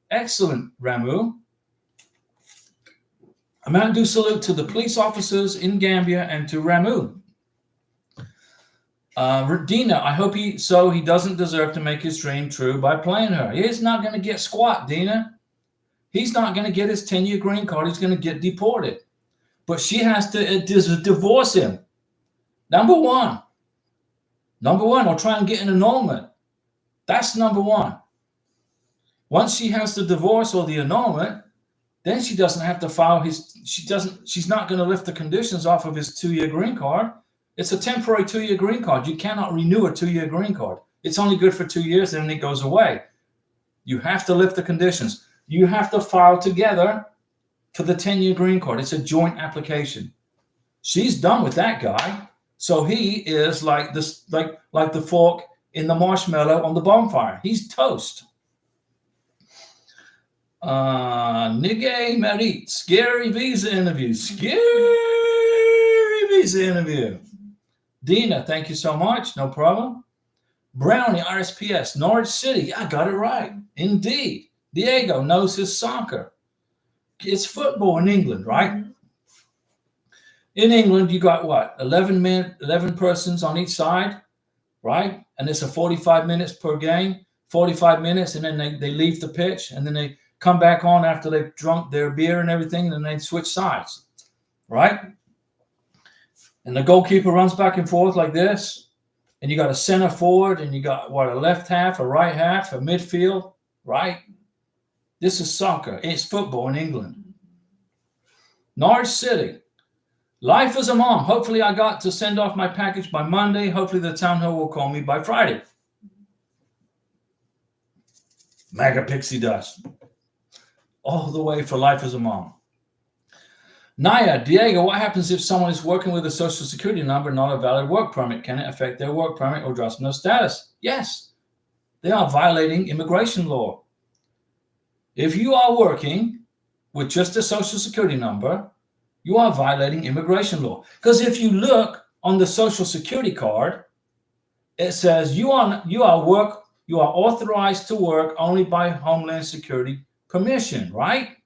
Excellent, Ramu. A Mountain Dew salute to the police officers in Gambia and to Ramu. Dina, I hope he doesn't deserve to make his dream true by playing her. He's not going to get squat, Dina. He's not going to get his 10-year green card. He's going to get deported. But she has to divorce him. Number one, or try and get an annulment. That's number one. Once she has the divorce or the annulment, then she doesn't have to file she's not going to lift the conditions off of his 2-year green card. It's a temporary 2-year green card. You cannot renew a 2-year green card. It's only good for 2 years, then it goes away. You have to lift the conditions. You have to file together for the 10-year green card. It's a joint application. She's done with that guy. So he is like this, like the fork in the marshmallow on the bonfire. He's toast. Nige Marit, scary visa interview. Scary visa interview. Dina, thank you so much. No problem. Brownie, RSPS, Norwich City. I got it right. Indeed. Diego knows his soccer. It's football in England, right? In England, you got what? 11 persons on each side, right? And it's a 45 minutes per game, 45 minutes, and then they leave the pitch, and then they come back on after they've drunk their beer and everything, and then they switch sides, right? And the goalkeeper runs back and forth like this, and you got a center forward, and you got what, a left half, a right half, a midfield, right? This is soccer. It's football in England. Norwich City. Life as a mom. Hopefully I got to send off my package by Monday. Hopefully the town hall will call me by Friday. Mega Pixie Dust. All the way for life as a mom. Naya, Diego, what happens if someone is working with a social security number, not a valid work permit? Can it affect their work permit or adjustment of status? Yes. They are violating immigration law. If you are working with just a social security number, you are violating immigration law. Because if you look on the social security card, it says you are authorized to work only by Homeland Security permission, right?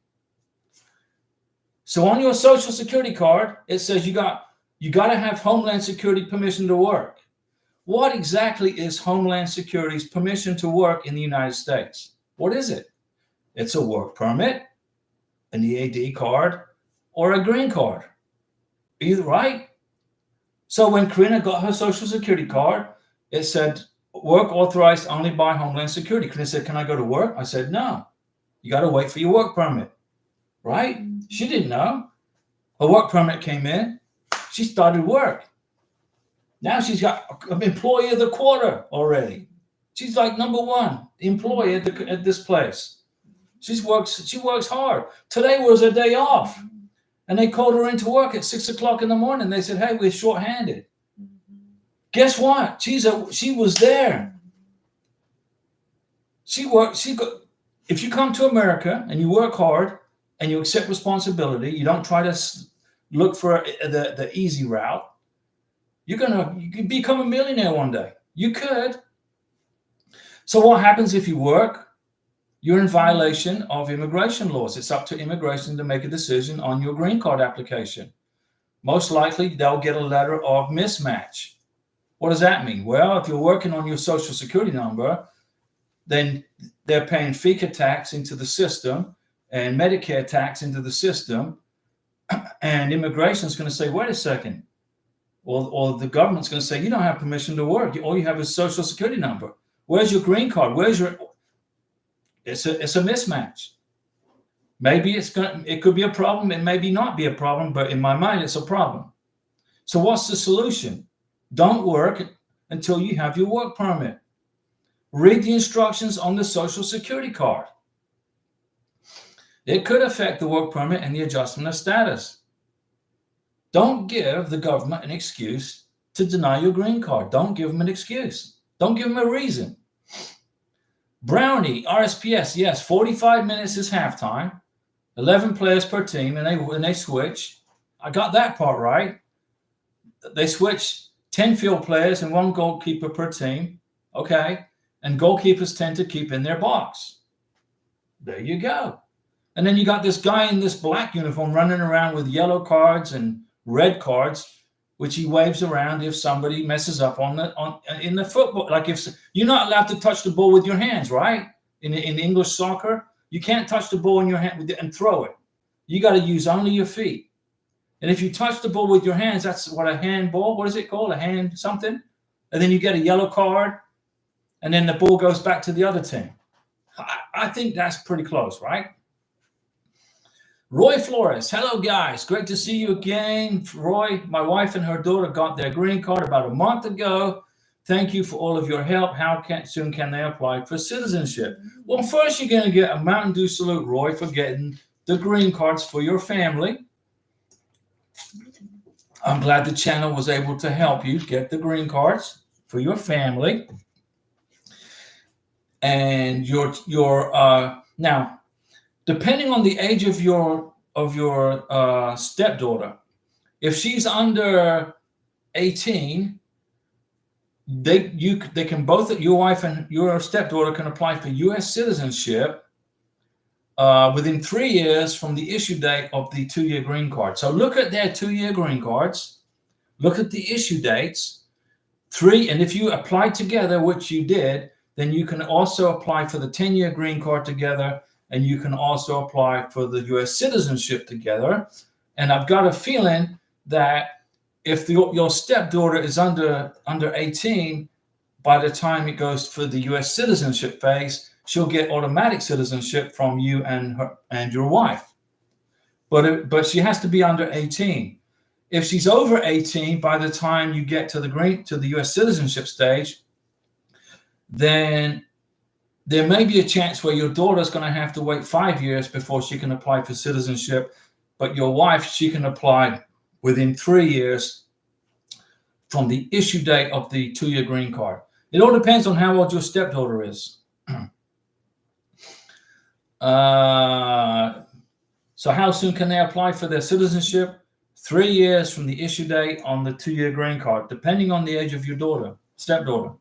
So on your social security card, it says you got to have Homeland Security permission to work. What exactly is Homeland Security's permission to work in the United States? What is it? It's a work permit, an EAD card, or a green card. Either, right? So when Karina got her social security card, it said work authorized only by Homeland Security. Karina said, can I go to work? I said, no. You got to wait for your work permit, right? She didn't know. Her work permit came in. She started work. Now she's got an employee of the quarter already. She's like number one employee at this place. She works hard. Today was a day off. And they called her into work at 6 o'clock in the morning. They said, hey, we're shorthanded. Guess what? She was there. If you come to America and you work hard and you accept responsibility, you don't try to look for the easy route, you can become a millionaire one day. You could. So what happens if you work? You're in violation of immigration laws. It's up to immigration to make a decision on your green card application. Most likely, they'll get a letter of mismatch. What does that mean? Well, if you're working on your social security number, then they're paying FICA tax into the system and Medicare tax into the system. And immigration is going to say, wait a second. Or the government's going to say, you don't have permission to work. All you have is social security number. Where's your green card? It's a mismatch. Maybe it could be a problem. It maybe not be a problem, but in my mind, it's a problem. So what's the solution? Don't work until you have your work permit. Read the instructions on the social security card. It could affect the work permit and the adjustment of status. Don't give the government an excuse to deny your green card. Don't give them an excuse. Don't give them a reason. Brownie, RSPS, yes, 45 minutes is halftime. 11 players per team, and they switch. I got that part right. They switch 10 field players and 1 goalkeeper per team. Okay. And goalkeepers tend to keep in their box. There you go. And then you got this guy in this black uniform running around with yellow cards and red cards, which he waves around if somebody messes up in the football. Like if you're not allowed to touch the ball with your hands, right? In English soccer, you can't touch the ball in your hand and throw it. You got to use only your feet. And if you touch the ball with your hands, that's what a handball. What is it called? A hand something. And then you get a yellow card, and then the ball goes back to the other team. I think that's pretty close, right? Roy Flores, hello guys, great to see you again. Roy, my wife and her daughter got their green card about a month ago. Thank you for all of your help. How soon can they apply for citizenship? Well, first you're going to get a Mountain Dew salute, Roy, for getting the green cards for your family. I'm glad the channel was able to help you get the green cards for your family. And now, depending on the age of your stepdaughter, if she's under 18, they can both, your wife and your stepdaughter can apply for U.S. citizenship within 3 years from the issue date of the 2-year green card. So look at their 2-year green cards, look at the issue dates, and if you apply together, which you did, then you can also apply for the 10-year green card together, and you can also apply for the U.S. citizenship together. And I've got a feeling that if your stepdaughter is under 18, by the time it goes for the U.S. citizenship phase, she'll get automatic citizenship from you and your wife. But she has to be under 18. If she's over 18, by the time you get to the U.S. citizenship stage, then there may be a chance where your daughter's going to have to wait 5 years before she can apply for citizenship, but your wife, she can apply within 3 years from the issue date of the 2-year green card. It all depends on how old your stepdaughter is. So how soon can they apply for their citizenship? 3 years from the issue date on the 2-year green card, depending on the age of your stepdaughter.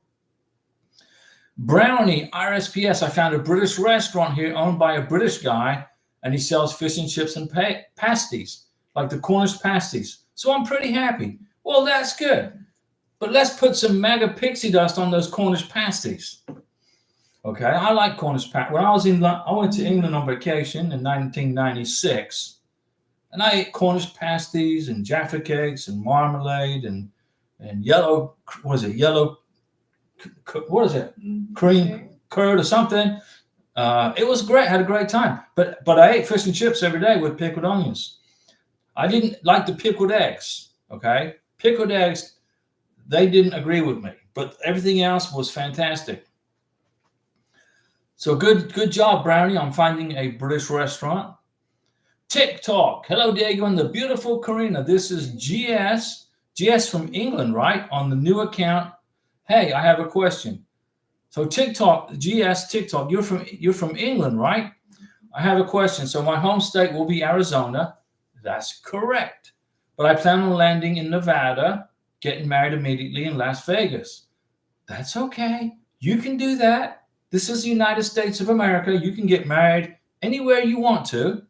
Brownie, RSPS, I found a British restaurant here owned by a British guy, and he sells fish and chips and pasties, like the Cornish pasties. So I'm pretty happy. Well, that's good. But let's put some MAGA pixie dust on those Cornish pasties. Okay, I like Cornish pasties. When I went to England on vacation in 1996, and I ate Cornish pasties and Jaffa cakes and marmalade and yellow, cream curd or something. It was great. Had a great time. But I ate fish and chips every day with pickled onions. I didn't like the pickled eggs. Okay, pickled eggs, they didn't agree with me. But everything else was fantastic. So good job, Brownie, on finding a British restaurant. TikTok. Hello, Diego and the beautiful Karina. This is GS from England, right? On the new account. Hey, I have a question. So TikTok, you're from England, right? I have a question. So my home state will be Arizona. That's correct. But I plan on landing in Nevada, getting married immediately in Las Vegas. That's okay. You can do that. This is the United States of America. You can get married anywhere you want to,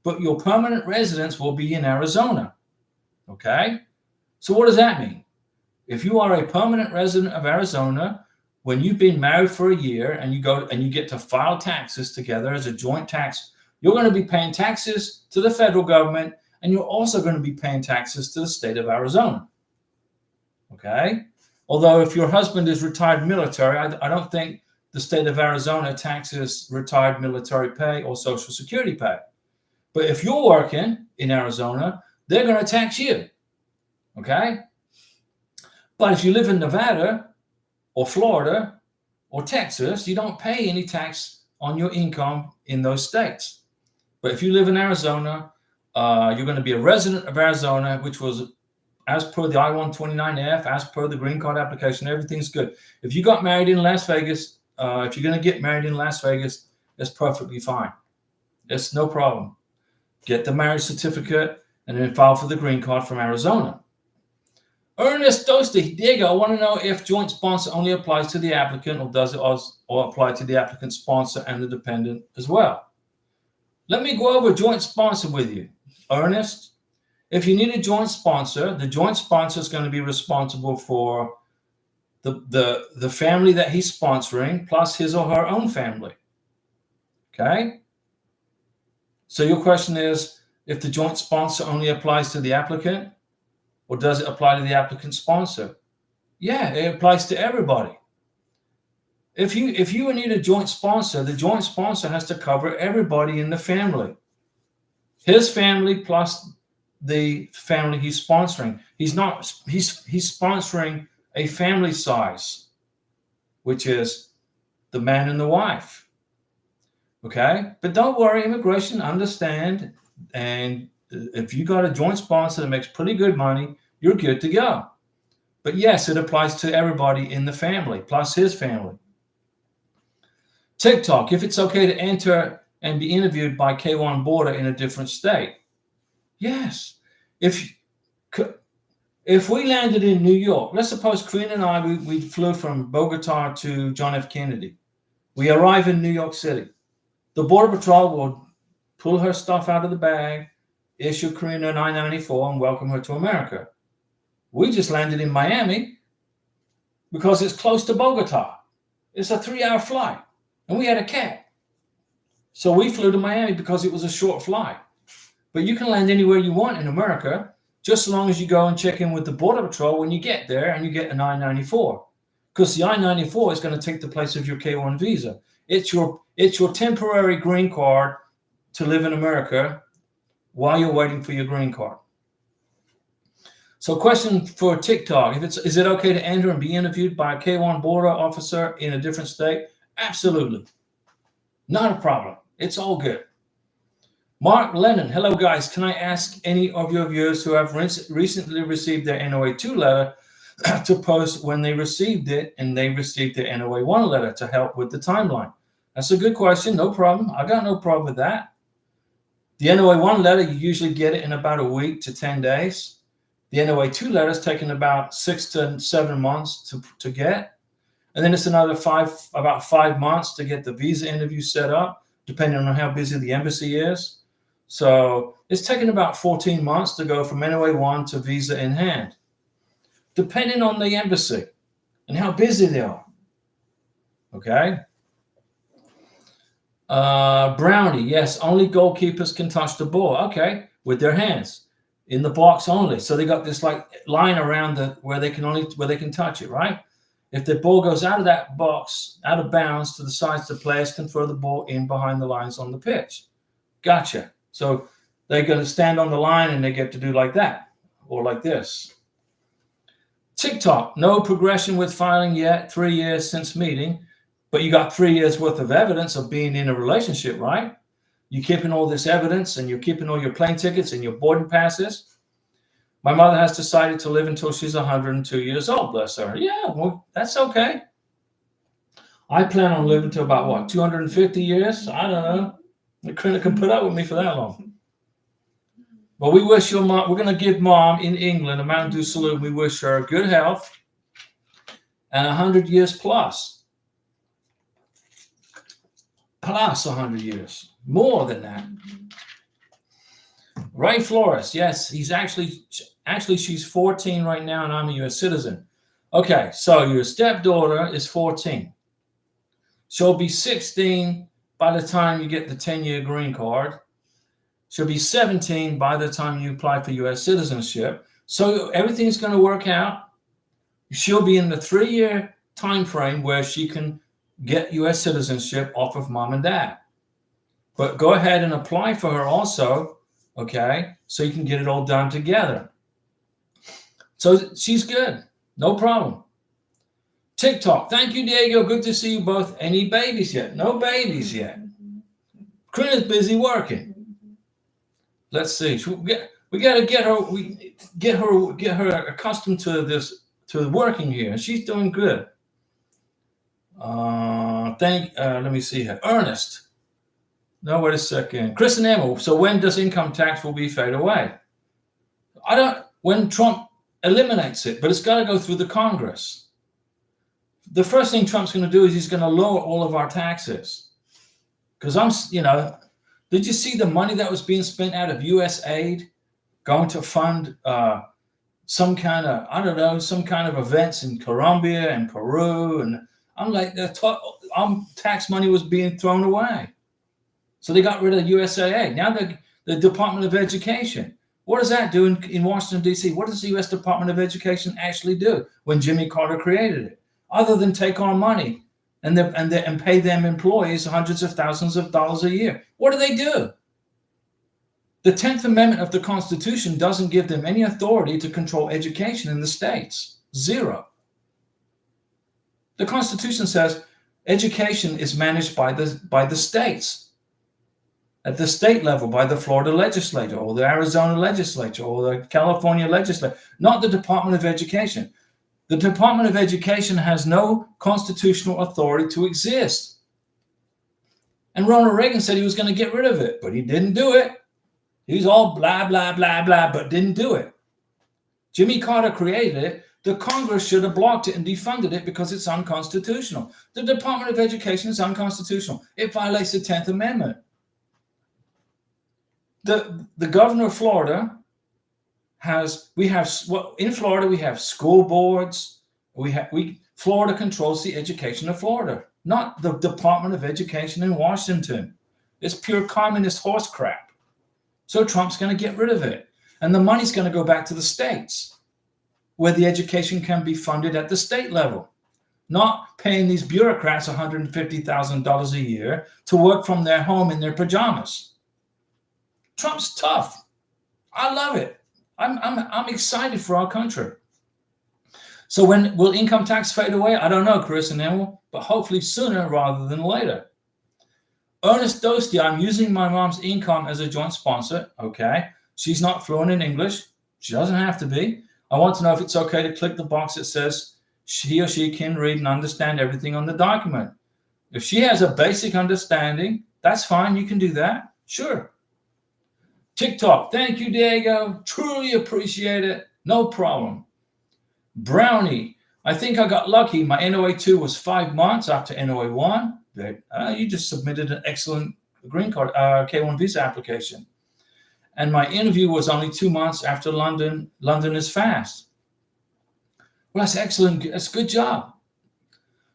but your permanent residence will be in Arizona. Okay? So what does that mean? If you are a permanent resident of Arizona, when you've been married for a year and you get to file taxes together as a joint tax, you're going to be paying taxes to the federal government, and you're also going to be paying taxes to the state of Arizona. Okay? Although if your husband is retired military, I don't think the state of Arizona taxes retired military pay or Social Security pay. But if you're working in Arizona, they're going to tax you. Okay? But if you live in Nevada or Florida or Texas, you don't pay any tax on your income in those states. But if you live in Arizona, you're going to be a resident of Arizona, which was as per the I-129F, as per the green card application, everything's good. If you got married in Las Vegas, if you're going to get married in Las Vegas, that's perfectly fine. It's no problem. get the marriage certificate, and then file for the green card from Arizona. Ernest Dosti, Diego, I want to know if joint sponsor only applies to the applicant, or does it also apply to the applicant sponsor and the dependent as well? Let me go over joint sponsor with you, Ernest. If you need a joint sponsor, the joint sponsor is going to be responsible for the family that he's sponsoring, plus his or her own family. Okay? So your question is, if the joint sponsor only applies to the applicant, or does it apply to the applicant sponsor? Yeah, it applies to everybody. If you need a joint sponsor, the joint sponsor has to cover everybody in the family. His family plus the family he's sponsoring. He's sponsoring a family size, which is the man and the wife. Okay? But don't worry, immigration, understand. And if you got a joint sponsor that makes pretty good money, you're good to go. But yes, it applies to everybody in the family, plus his family. TikTok, if it's okay to enter and be interviewed by K1 border in a different state. Yes. If we landed in New York, let's suppose Karina and I, we flew from Bogota to John F. Kennedy. We arrive in New York City. The Border Patrol will pull her stuff out of the bag, issue Karina an I-94, and welcome her to America. We just landed in Miami because it's close to Bogota. It's a 3-hour flight, and we had a cab. So we flew to Miami because it was a short flight. But you can land anywhere you want in America, just as long as you go and check in with the Border Patrol when you get there and you get an I-94. Because the I-94 is going to take the place of your K-1 visa. It's your temporary green card to live in America while you're waiting for your green card. So question for TikTok, is it okay to enter and be interviewed by a K-1 border officer in a different state? Absolutely. Not a problem. It's all good. Mark Lennon, hello guys. Can I ask any of your viewers who have recently received their NOA-2 letter to post when they received it and they received their NOA-1 letter to help with the timeline? That's a good question. No problem. I got no problem with that. The NOA-1 letter, you usually get it in about a week to 10 days. The NOA-2 letter is taking about 6 to 7 months to get. And then it's another about 5 months to get the visa interview set up, depending on how busy the embassy is. So it's taking about 14 months to go from NOA-1 to visa in hand, depending on the embassy and how busy they are. Okay. Brownie, yes, only goalkeepers can touch the ball. Okay, with their hands in the box only. So they got this like line around where they can touch it, right? If the ball goes out of that box, out of bounds to the sides, the players can throw the ball in behind the lines on the pitch. Gotcha. So they're going to stand on the line and they get to do like that or like this. TikTok, no progression with filing yet, 3 years since meeting, but you got 3 years worth of evidence of being in a relationship, right? You're keeping all this evidence and you're keeping all your plane tickets and your boarding passes. My mother has decided to live until she's 102 years old, bless her. Yeah, well, that's okay. I plan on living to about, what, 250 years? I don't know. The critic can put up with me for that long. But we wish your mom, we're going to give mom in England a Mountain Dew salute. We wish her good health and 100 years plus. Plus 100 years. More than that. Ray Flores, yes, he's actually she's 14 right now and I'm a U.S. citizen. Okay, so your stepdaughter is 14. She'll be 16 by the time you get the 10-year green card. She'll be 17 by the time you apply for U.S. citizenship. So everything's going to work out. She'll be in the 3-year time frame where she can get U.S. citizenship off of mom and dad. But go ahead and apply for her also, okay, so you can get it all done together. So she's good. No problem. TikTok. Thank you, Diego. Good to see you both. Any babies yet? No babies yet. Karina's busy working. Let's see. We got to get her accustomed to working here. She's doing good. Let me see here. Ernest. No, wait a second. Chris and Emil, so when does income tax will be fade away? When Trump eliminates it, but it's got to go through the Congress. The first thing Trump's going to do is he's going to lower all of our taxes. Because did you see the money that was being spent out of U.S. aid going to fund some kind of events in Colombia and Peru? And I'm like, tax money was being thrown away. So they got rid of USAA. Now the Department of Education. What does that do in Washington, D.C.? What does the U.S. Department of Education actually do when Jimmy Carter created it? Other than take on money and pay them employees hundreds of thousands of dollars a year. What do they do? The 10th Amendment of the Constitution doesn't give them any authority to control education in the states. Zero. The Constitution says education is managed by the states. At the state level, by the Florida legislature or the Arizona legislature or the California legislature, not the Department of Education. The Department of Education has no constitutional authority to exist. And Ronald Reagan said he was going to get rid of it, but he didn't do it. He's all blah, blah, blah, blah, but didn't do it. Jimmy Carter created it. The Congress should have blocked it and defunded it because it's unconstitutional. The Department of Education is unconstitutional. It violates the 10th Amendment. The governor of Florida in Florida we have school boards. Florida controls the education of Florida, not the Department of Education in Washington. It's pure communist horse crap. So Trump's going to get rid of it. And the money's going to go back to the states where the education can be funded at the state level, not paying these bureaucrats $150,000 a year to work from their home in their pajamas. Trump's tough. I love it. I'm excited for our country. So when will income tax fade away? I don't know, Chris and Emil, but hopefully sooner rather than later. Ernest Dostie, I'm using my mom's income as a joint sponsor. Okay. She's not fluent in English. She doesn't have to be. I want to know if it's okay to click the box that says he or she can read and understand everything on the document. If she has a basic understanding, that's fine. You can do that. Sure. TikTok. Thank you, Diego. Truly appreciate it. No problem. Brownie. I think I got lucky. My NOA2 was 5 months after NOA1. You just submitted an excellent green card, K1 visa application. And my interview was only 2 months after London. London is fast. Well, that's excellent. That's a good job.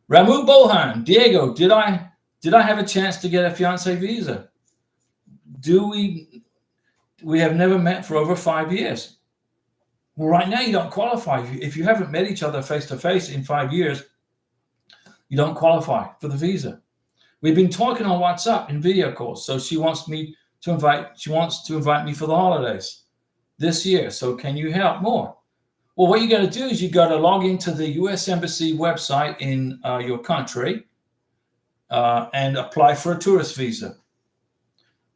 Ramu Bohan. Diego, did I have a chance to get a fiancé visa? We have never met for over 5 years. Well, right now you don't qualify. If you haven't met each other face to face in 5 years, you don't qualify for the visa. We've been talking on WhatsApp in video calls. So she wants to invite me for the holidays this year. So can you help more? Well, what you got to do is you got to log into the U.S. Embassy website in your country and apply for a tourist visa.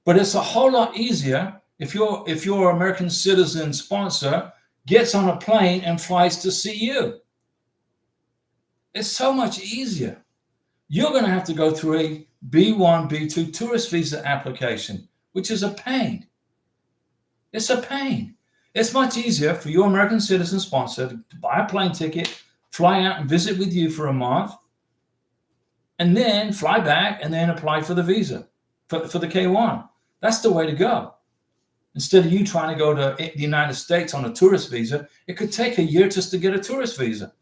But it's a whole lot easier if your American citizen sponsor gets on a plane and flies to see you. It's so much easier. You're going to have to go through a B1, B2 tourist visa application, which is a pain. It's a pain. It's much easier for your American citizen sponsor to buy a plane ticket, fly out and visit with you for a month, and then fly back and then apply for the visa, for the K1. That's the way to go. Instead of you trying to go to the United States on a tourist visa, it could take a year just to get a tourist visa.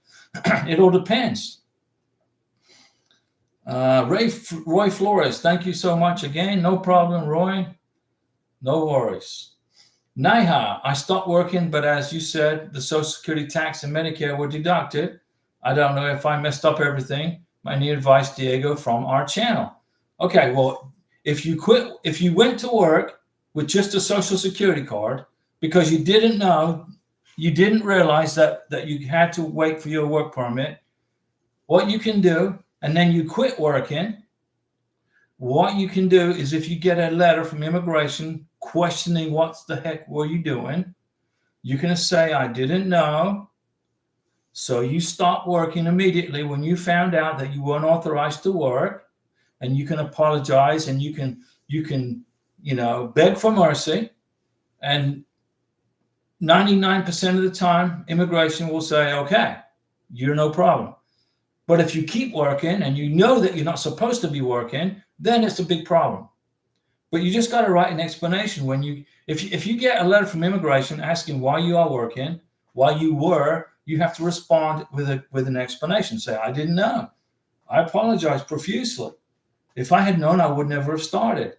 It all depends. Roy Flores, thank you so much again. No problem, Roy. No worries. Naiha, I stopped working, but as you said, the Social Security tax and Medicare were deducted. I don't know if I messed up everything. I need advice, Diego, from our channel. Okay, well, if you went to work with just a Social Security card because you didn't realize that you had to wait for your work permit, what you can do, and then you quit working, what you can do is if you get a letter from immigration questioning what the heck were you doing, you can say, I didn't know. So you stop working immediately when you found out that you weren't authorized to work, and you can apologize and you can you can, beg for mercy, and 99% of the time, immigration will say, okay, you're no problem. But if you keep working and you know that you're not supposed to be working, then it's a big problem. But you just got to write an explanation if you get a letter from immigration asking why you are working, why you were, you have to respond with an explanation. Say, I didn't know. I apologize profusely. If I had known, I would never have started.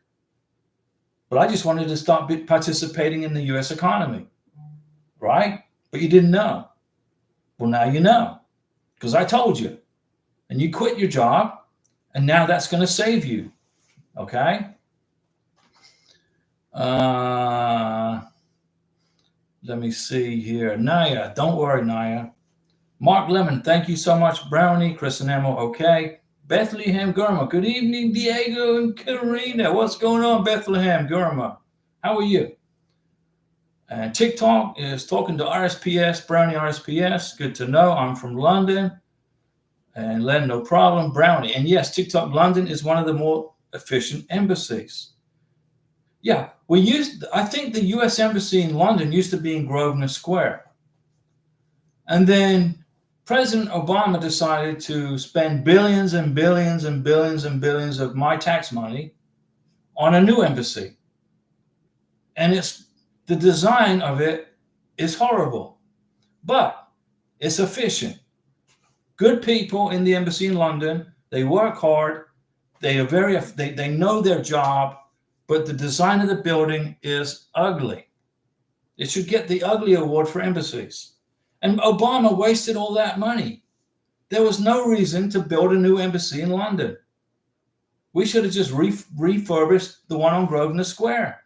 But I just wanted to start participating in the U.S. economy, right? But you didn't know. Well, now you know, because I told you. And you quit your job, and now that's going to save you, okay? Let me see here. Naya, don't worry, Naya. Mark Lemon, thank you so much. Brownie, Chris and Emil, okay. Bethlehem Gurma, good evening, Diego and Karina. What's going on, Bethlehem Gurma? How are you? And TikTok is talking to RSPS, Brownie RSPS. Good to know. I'm from London. And Len, no problem. Brownie. And yes, TikTok London is one of the more efficient embassies. Yeah, I think the US Embassy in London used to be in Grosvenor Square. And then President Obama decided to spend billions and billions and billions and billions of my tax money on a new embassy. And the design of it is horrible, but it's efficient. Good people in the embassy in London, they work hard, they know their job, but the design of the building is ugly. It should get the ugly award for embassies. And Obama wasted all that money. There was no reason to build a new embassy in London. We should have just refurbished the one on Grosvenor Square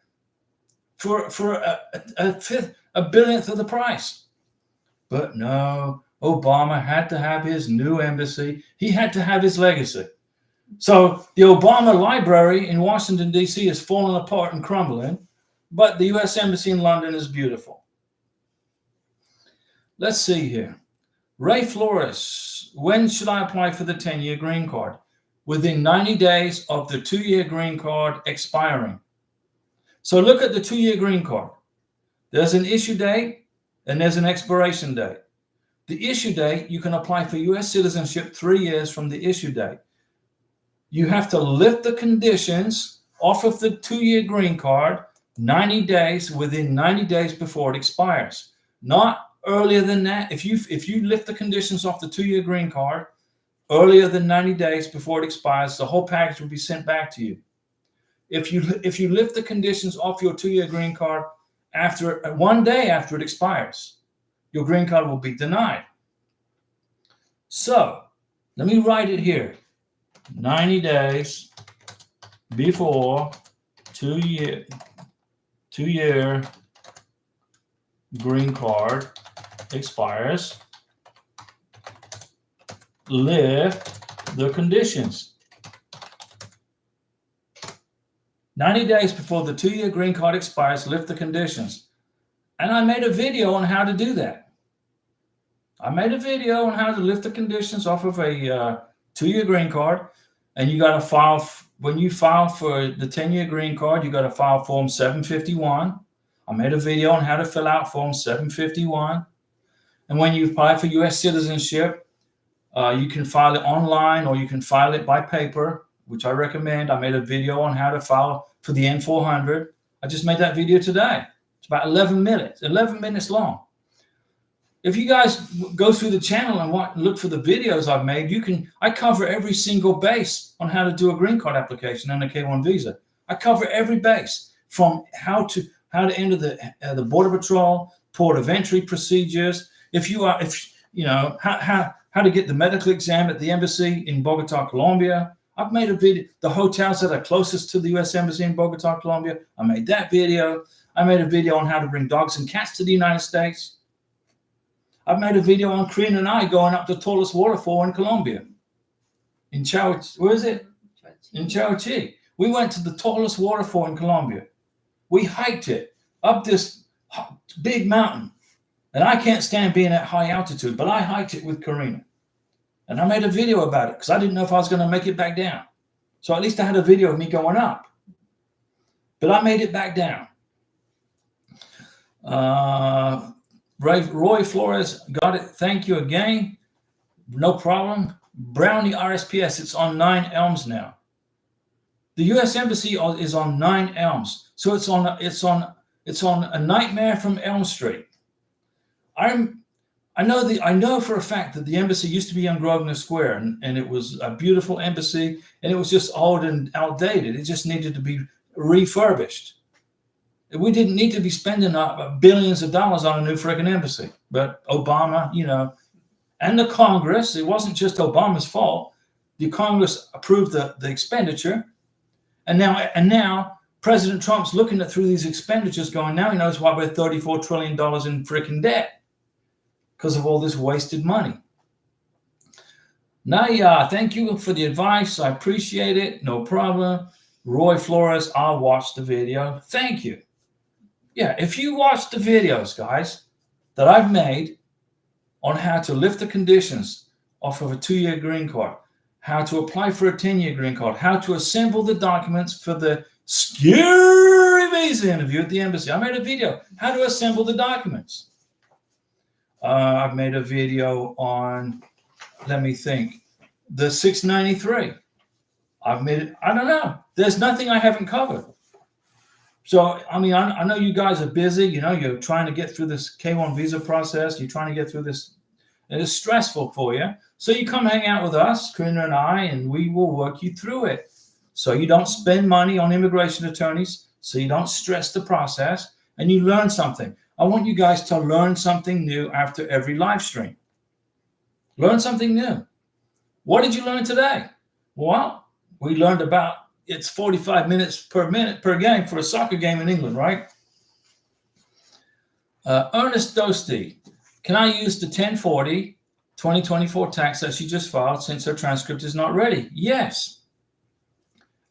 for a billionth of the price. But no, Obama had to have his new embassy. He had to have his legacy. So the Obama Library in Washington, D.C. is falling apart and crumbling, but the U.S. Embassy in London is beautiful. Let's see here. Ray Flores, when should I apply for the 10-year green card? Within 90 days of the 2-year green card expiring. So look at the 2-year green card. There's an issue date and there's an expiration date. The issue date, you can apply for U.S. citizenship 3 years from the issue date. You have to lift the conditions off of the 2-year green card 90 days, within 90 days before it expires. Not earlier than that. If you lift the conditions off the 2-year green card earlier than 90 days before it expires, the whole package will be sent back to you. If you lift the conditions off your 2-year green card after 1 day after it expires, your green card will be denied. So let me write it here. 90 days before 2-year green card expires, lift the conditions. 90 days before the 2-year green card expires, lift the conditions. And I made a video on how to do that. I made a video on how to lift the conditions off of a 2-year green card. And you got to file, when you file for the 10-year green card, you got to file Form 751. I made a video on how to fill out Form 751. And when you apply for U.S. citizenship, you can file it online or you can file it by paper, which I recommend. I made a video on how to file for the N400. I just made that video today. It's about 11 minutes long. If you guys go through the channel and look for the videos I've made, I cover every single base on how to do a green card application and a K-1 visa. I cover every base, from how to enter the Border Patrol, port of entry procedures. How to get the medical exam at the embassy in Bogota, Colombia. I've made a video. The hotels that are closest to the U.S. Embassy in Bogota, Colombia. I made that video. I made a video on how to bring dogs and cats to the United States. I've made a video on Karina and I going up the tallest waterfall in Colombia. In where is it? In Chowchi. We went to the tallest waterfall in Colombia. We hiked it up this big mountain. And I can't stand being at high altitude, but I hiked it with Karina. And I made a video about it because I didn't know if I was going to make it back down. So at least I had a video of me going up. but I made it back down. Roy Flores got it. Thank you again. No problem. Brownie RSPS, it's on 9 Elms now. The U.S. Embassy is on 9 Elms, so it's on a Nightmare from Elm Street. I know for a fact that the embassy used to be on Grosvenor Square, and it was a beautiful embassy, and it was just old and outdated. It just needed to be refurbished. We didn't need to be spending billions of dollars on a new freaking embassy. But Obama, and the Congress, it wasn't just Obama's fault. The Congress approved the expenditure, and now President Trump's looking through these expenditures, going, now he knows why we're $34 trillion in freaking debt. Because of all this wasted money. Naya, thank you for the advice. I appreciate it. No problem. Roy Flores, I'll watch the video. Thank you. Yeah, if you watch the videos, guys, that I've made on how to lift the conditions off of a 2-year green card, how to apply for a 10-year green card, how to assemble the documents for the scary visa interview at the embassy. I made a video, how to assemble the documents. I've made a video on, let me think, the 693. I've made it, I don't know. There's nothing I haven't covered. So, I mean, I know you guys are busy. You're trying to get through this K1 visa process. You're trying to get through this. It is stressful for you. So you come hang out with us, Karina and I, and we will work you through it. So you don't spend money on immigration attorneys, so you don't stress the process, and you learn something. I want you guys to learn something new after every live stream. Learn something new. What did you learn today? Well, we learned about it's 45 minutes per game for a soccer game in England, right? Ernest Dosti, can I use the 1040 2024 tax that she just filed since her transcript is not ready? Yes,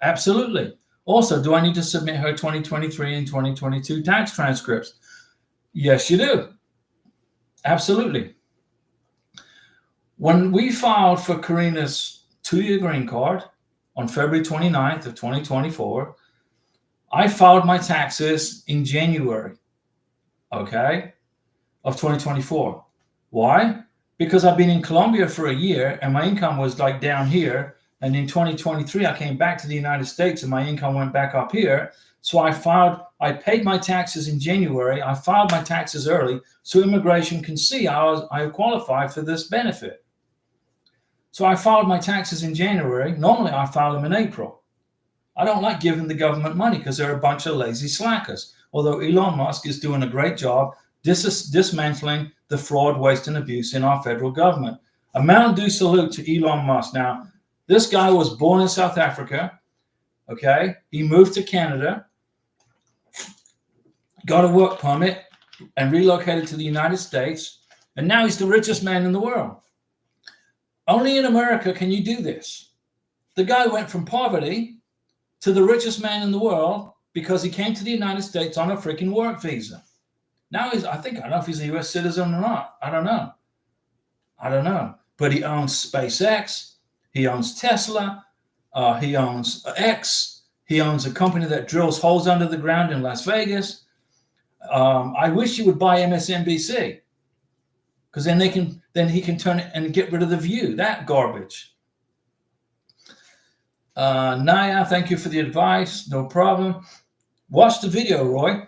absolutely. Also, do I need to submit her 2023 and 2022 tax transcripts? Yes, you do. Absolutely. When we filed for Karina's 2-year green card on February 29th of 2024, I filed my taxes in January, of 2024. Why? Because I've been in Colombia for a year and my income was like down here. And in 2023, I came back to the United States and my income went back up here. So I paid my taxes in January. I filed my taxes early so immigration can see I qualify for this benefit. So I filed my taxes in January. Normally I file them in April. I don't like giving the government money because they're a bunch of lazy slackers. Although Elon Musk is doing a great job dismantling the fraud, waste, and abuse in our federal government. A Mountain Dew salute to Elon Musk. Now, this guy was born in South Africa. He moved to Canada, got a work permit, and relocated to the United States. And now he's the richest man in the world. Only in America can you do this. The guy went from poverty to the richest man in the world because he came to the United States on a freaking work visa. Now I don't know if he's a U.S. citizen or not. I don't know. But he owns SpaceX. He owns Tesla. He owns X. He owns a company that drills holes under the ground in Las Vegas. I wish he would buy MSNBC, because then he can turn it and get rid of The View. That garbage. Naya, thank you for the advice. No problem. Watch the video, Roy.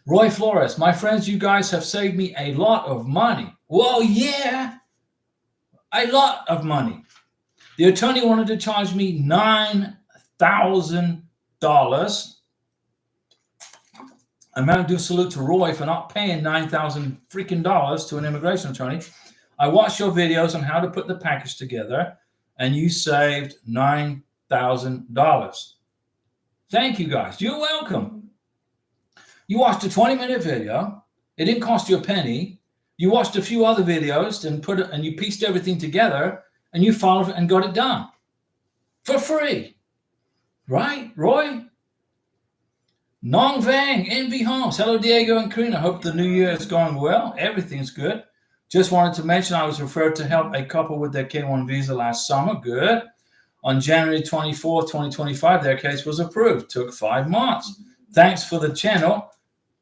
Roy Flores, my friends, you guys have saved me a lot of money. Well, yeah, a lot of money. The attorney wanted to charge me $9,000. I'm going to do salute to Roy for not paying $9,000 freaking dollars to an immigration attorney. I watched your videos on how to put the package together, and you saved $9,000. Thank you, guys. You're welcome. You watched a 20-minute video. It didn't cost you a penny. You watched a few other videos and you pieced everything together, and you followed and got it done for free. Right, Roy? Nong Vang, NV Homes. Hello, Diego and Karina. Hope the new year is going well. Everything's good. Just wanted to mention I was referred to help a couple with their K1 visa last summer. Good. On January 24th, 2025, their case was approved. Took 5 months. Thanks for the channel.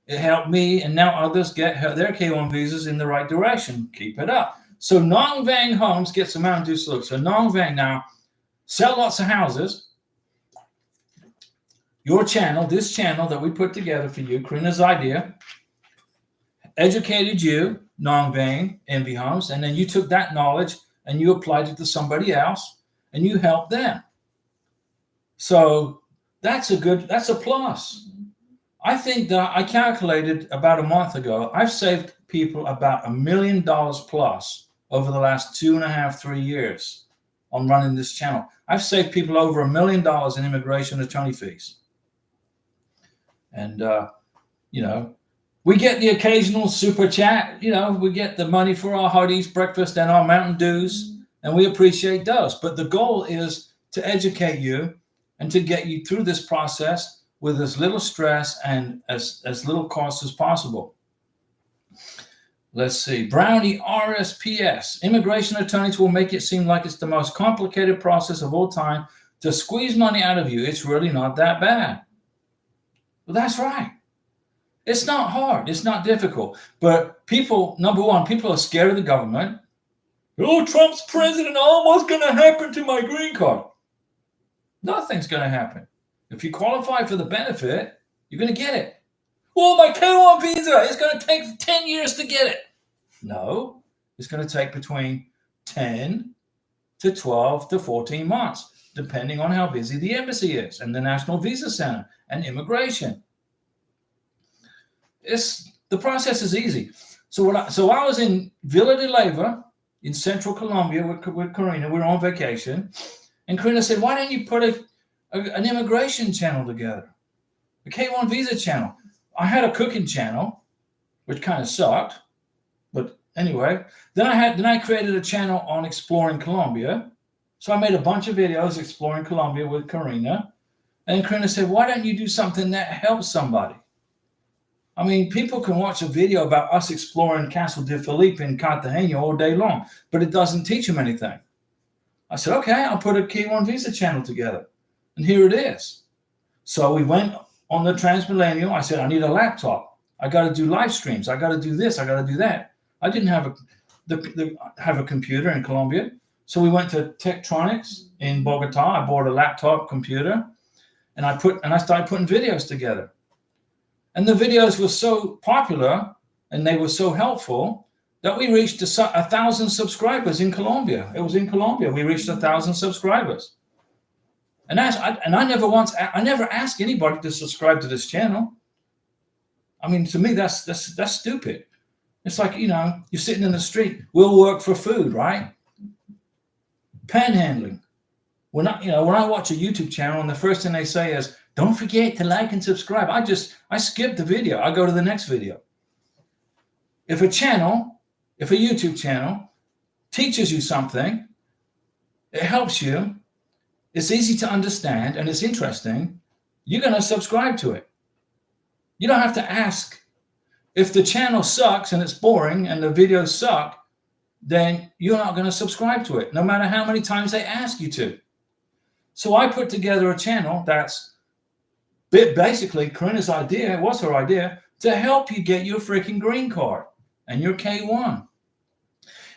It helped me, and now others get their K1 visas in the right direction. Keep it up. So Nong Vang Homes gets a Mountain Dew salute. So Nong Vang now sell lots of houses. Your channel, this channel that we put together for you, Karina's idea, educated you, Nong Vang, Envy Homes, and then you took that knowledge and you applied it to somebody else and you helped them. So that's a plus. I think that I calculated about a month ago, I've saved people about $1 million plus over the last 2.5, 3 years on running this channel. I've saved people over $1 million in immigration attorney fees. And, we get the occasional super chat, we get the money for our Hardee's breakfast and our Mountain Dews, and we appreciate those. But the goal is to educate you and to get you through this process with as little stress and as little cost as possible. Let's see. Brownie RSPS. Immigration attorneys will make it seem like it's the most complicated process of all time to squeeze money out of you. It's really not that bad. Well, that's right. It's not hard. It's not difficult. But people, number one, people are scared of the government. Oh, Trump's president, almost going to happen to my green card. Nothing's going to happen. If you qualify for the benefit, you're going to get it. Well, my K1 visa is going to take 10 years to get it. No, it's going to take between 10 to 12 to 14 months, depending on how busy the embassy is and the National Visa Center and immigration. The process is easy. So I was in Villa de Leyva in central Colombia with Karina. We were on vacation. And Karina said, why don't you put an immigration channel together? A K1 visa channel. I had a cooking channel, which kind of sucked. But anyway, then I created a channel on exploring Colombia. So I made a bunch of videos exploring Colombia with Karina. And Karina said, why don't you do something that helps somebody? I mean, people can watch a video about us exploring Castle de Felipe in Cartagena all day long, but it doesn't teach them anything. I said, okay, I'll put a K1 visa channel together. And here it is. So we went on the Transmillennial. I said, I need a laptop. I got to do live streams. I got to do this. I got to do that. I didn't have a computer in Colombia. So we went to Tektronix in Bogota. I bought a laptop computer and I started putting videos together. And the videos were so popular and they were so helpful that we reached 1,000 subscribers in Colombia. It was in Colombia. We reached 1,000 subscribers. And I never asked anybody to subscribe to this channel. I mean, to me, that's stupid. It's like, you're sitting in the street. We'll work for food, right? Panhandling. When I watch a YouTube channel and the first thing they say is, don't forget to like and subscribe. I skip the video. I go to the next video. If a YouTube channel teaches you something, it helps you, it's easy to understand, and it's interesting, you're going to subscribe to it. You don't have to ask. If the channel sucks and it's boring and the videos suck, then you're not going to subscribe to it, no matter how many times they ask you to. So I put together a channel that's basically Karina's idea, it was her idea, to help you get your freaking green card and your K1.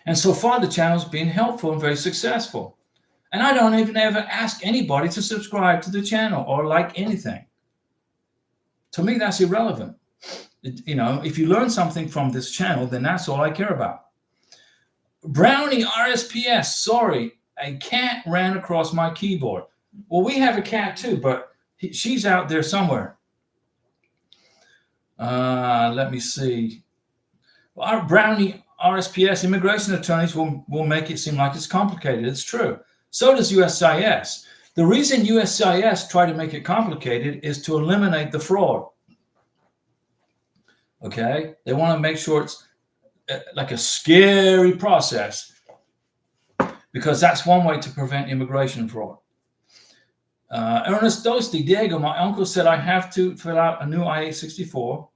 And so far the channel's been helpful and very successful. And I don't even ever ask anybody to subscribe to the channel or like anything. To me, that's irrelevant. If you learn something from this channel, then that's all I care about. Brownie RSPS, sorry, a cat ran across my keyboard. Well, we have a cat too, but she's out there somewhere. Let me see. Our Brownie RSPS, immigration attorneys will make it seem like it's complicated. It's true. So does USCIS. The reason USCIS try to make it complicated is to eliminate the fraud. Okay? They want to make sure it's like a scary process because that's one way to prevent immigration fraud. Ernest Dosti, Diego, my uncle said I have to fill out a new I-864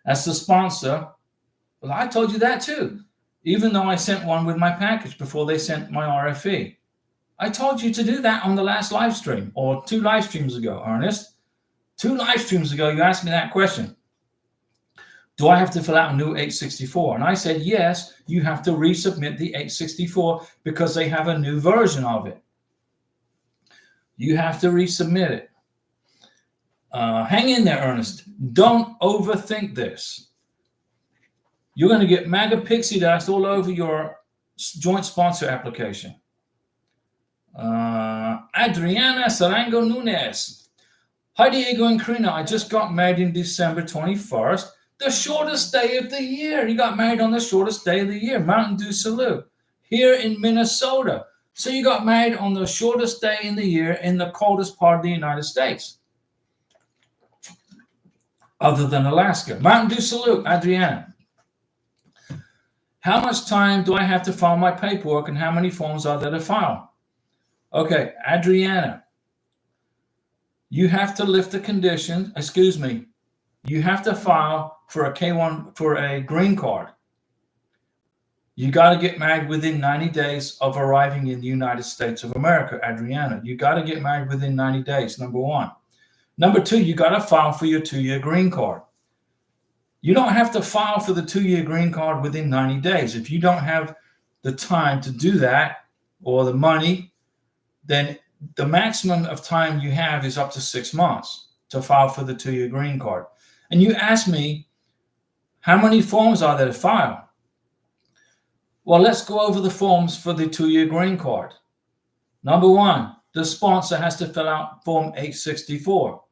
as the sponsor. Well, I told you that too, even though I sent one with my package before they sent my RFE. I told you to do that on the last live stream, or 2 live streams ago, Ernest. 2 live streams ago, you asked me that question. Do I have to fill out a new 864? And I said, yes, you have to resubmit the 864 because they have a new version of it. You have to resubmit it. Hang in there, Ernest. Don't overthink this. You're going to get MAGA pixie dust all over your joint sponsor application. Adriana Sarango Nunez. Hi, Diego and Karina. I just got married in December 21st. The shortest day of the year. You got married on the shortest day of the year. Mountain Dew salute. Here in Minnesota. So you got married on the shortest day in the year in the coldest part of the United States. Other than Alaska. Mountain Dew salute, Adriana. How much time do I have to file my paperwork and how many forms are there to file? Okay, Adriana. You have to lift the condition, you have to file for a K1, for a green card. You got to get married within 90 days of arriving in the United States of America, Adriana. You got to get married within 90 days, number one. Number two, you got to file for your 2-year green card. You don't have to file for the 2-year green card within 90 days. If you don't have the time to do that or the money, then the maximum of time you have is up to 6 months to file for the 2-year green card. And you ask me, how many forms are there to file? Well, let's go over the forms for the 2-year green card. Number one, the sponsor has to fill out Form 864,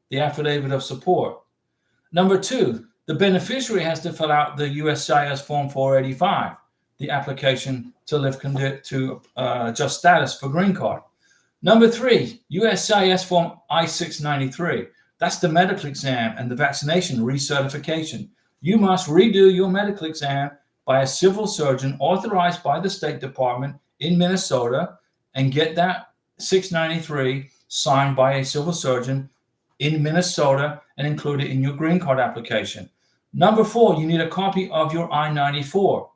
the affidavit of support. Number two, the beneficiary has to fill out the USCIS Form 485, the application to adjust status for green card. Number three, USCIS Form I-693. That's the medical exam and the vaccination recertification. You must redo your medical exam by a civil surgeon authorized by the State Department in Minnesota and get that 693 signed by a civil surgeon in Minnesota and include it in your green card application. Number four, you need a copy of your I-94.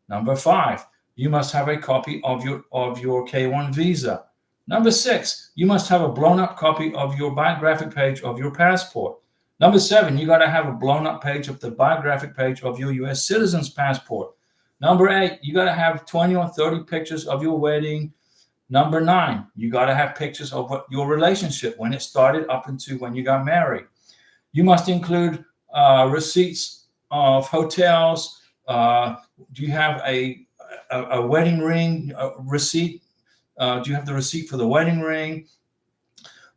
Number five, you must have a copy of your K1 visa. Number six, you must have a blown up copy of your biographic page of your passport. Number seven, you got to have a blown up page of the biographic page of your U.S. citizen's passport. Number eight, you got to have 20 or 30 pictures of your wedding. Number nine, you got to have pictures of your relationship, when it started up until when you got married. You must include receipts of hotels. Do you have a wedding ring receipt? Do you have the receipt for the wedding ring?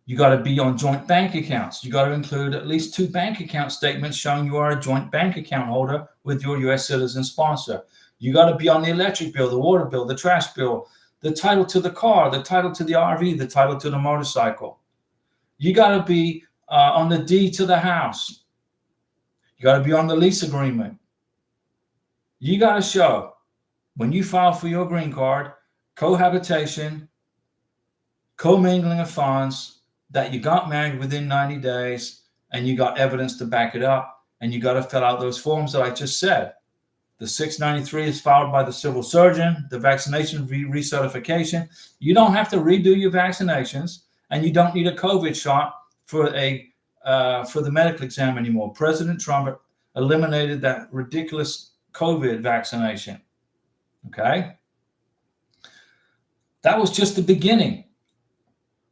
You got to be on joint bank accounts. You got to include at least 2 bank account statements showing you are a joint bank account holder with your U.S. citizen sponsor. You got to be on the electric bill, the water bill, the trash bill, the title to the car, the title to the RV, the title to the motorcycle. You got to be on the deed to the house. You got to be on the lease agreement. You got to show, when you file for your green card, cohabitation, commingling of funds, that you got married within 90 days, and you got evidence to back it up, and you got to fill out those forms that I just said. The 693 is filed by the civil surgeon, the vaccination recertification. You don't have to redo your vaccinations, and you don't need a COVID shot for the medical exam anymore. President Trump eliminated that ridiculous COVID vaccination. Okay? That was just the beginning.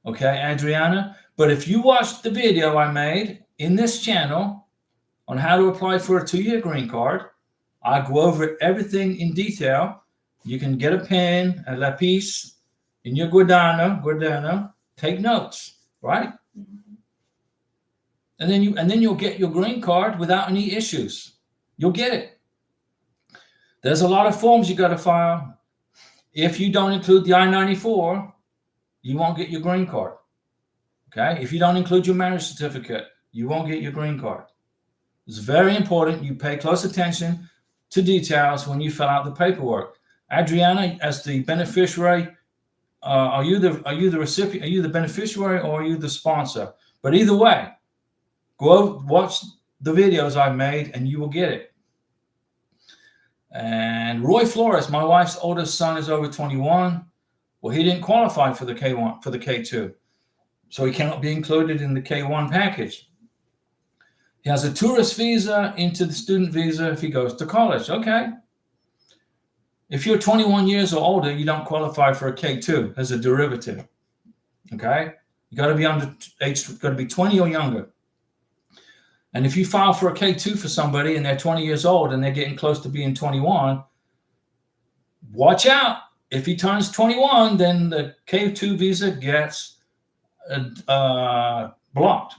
Okay, Adriana? But if you watched the video I made in this channel on how to apply for a 2-year green card, I go over everything in detail. You can get a pen, a lapis, in your guardano, take notes, right? Mm-hmm. And then you'll get your green card without any issues. You'll get it. There's a lot of forms you got to file. If you don't include the I-94, you won't get your green card. Okay? If you don't include your marriage certificate, you won't get your green card. It's very important you pay close attention to details when you fill out the paperwork. Adriana, as the beneficiary, are you the recipient? Are you the beneficiary or are you the sponsor? But either way, go watch the videos I've made and you will get it. And Roy Flores, my wife's oldest son, is over 21. Well, he didn't qualify for the K1, for the K2. So he cannot be included in the K1 package. He has a tourist visa into the student visa if he goes to college. Okay. If you're 21 years or older, you don't qualify for a K2 as a derivative. Okay. You got to be under age, got to be 20 or younger. And if you file for a K2 for somebody and they're 20 years old and they're getting close to being 21, watch out. If he turns 21, then the K2 visa gets blocked.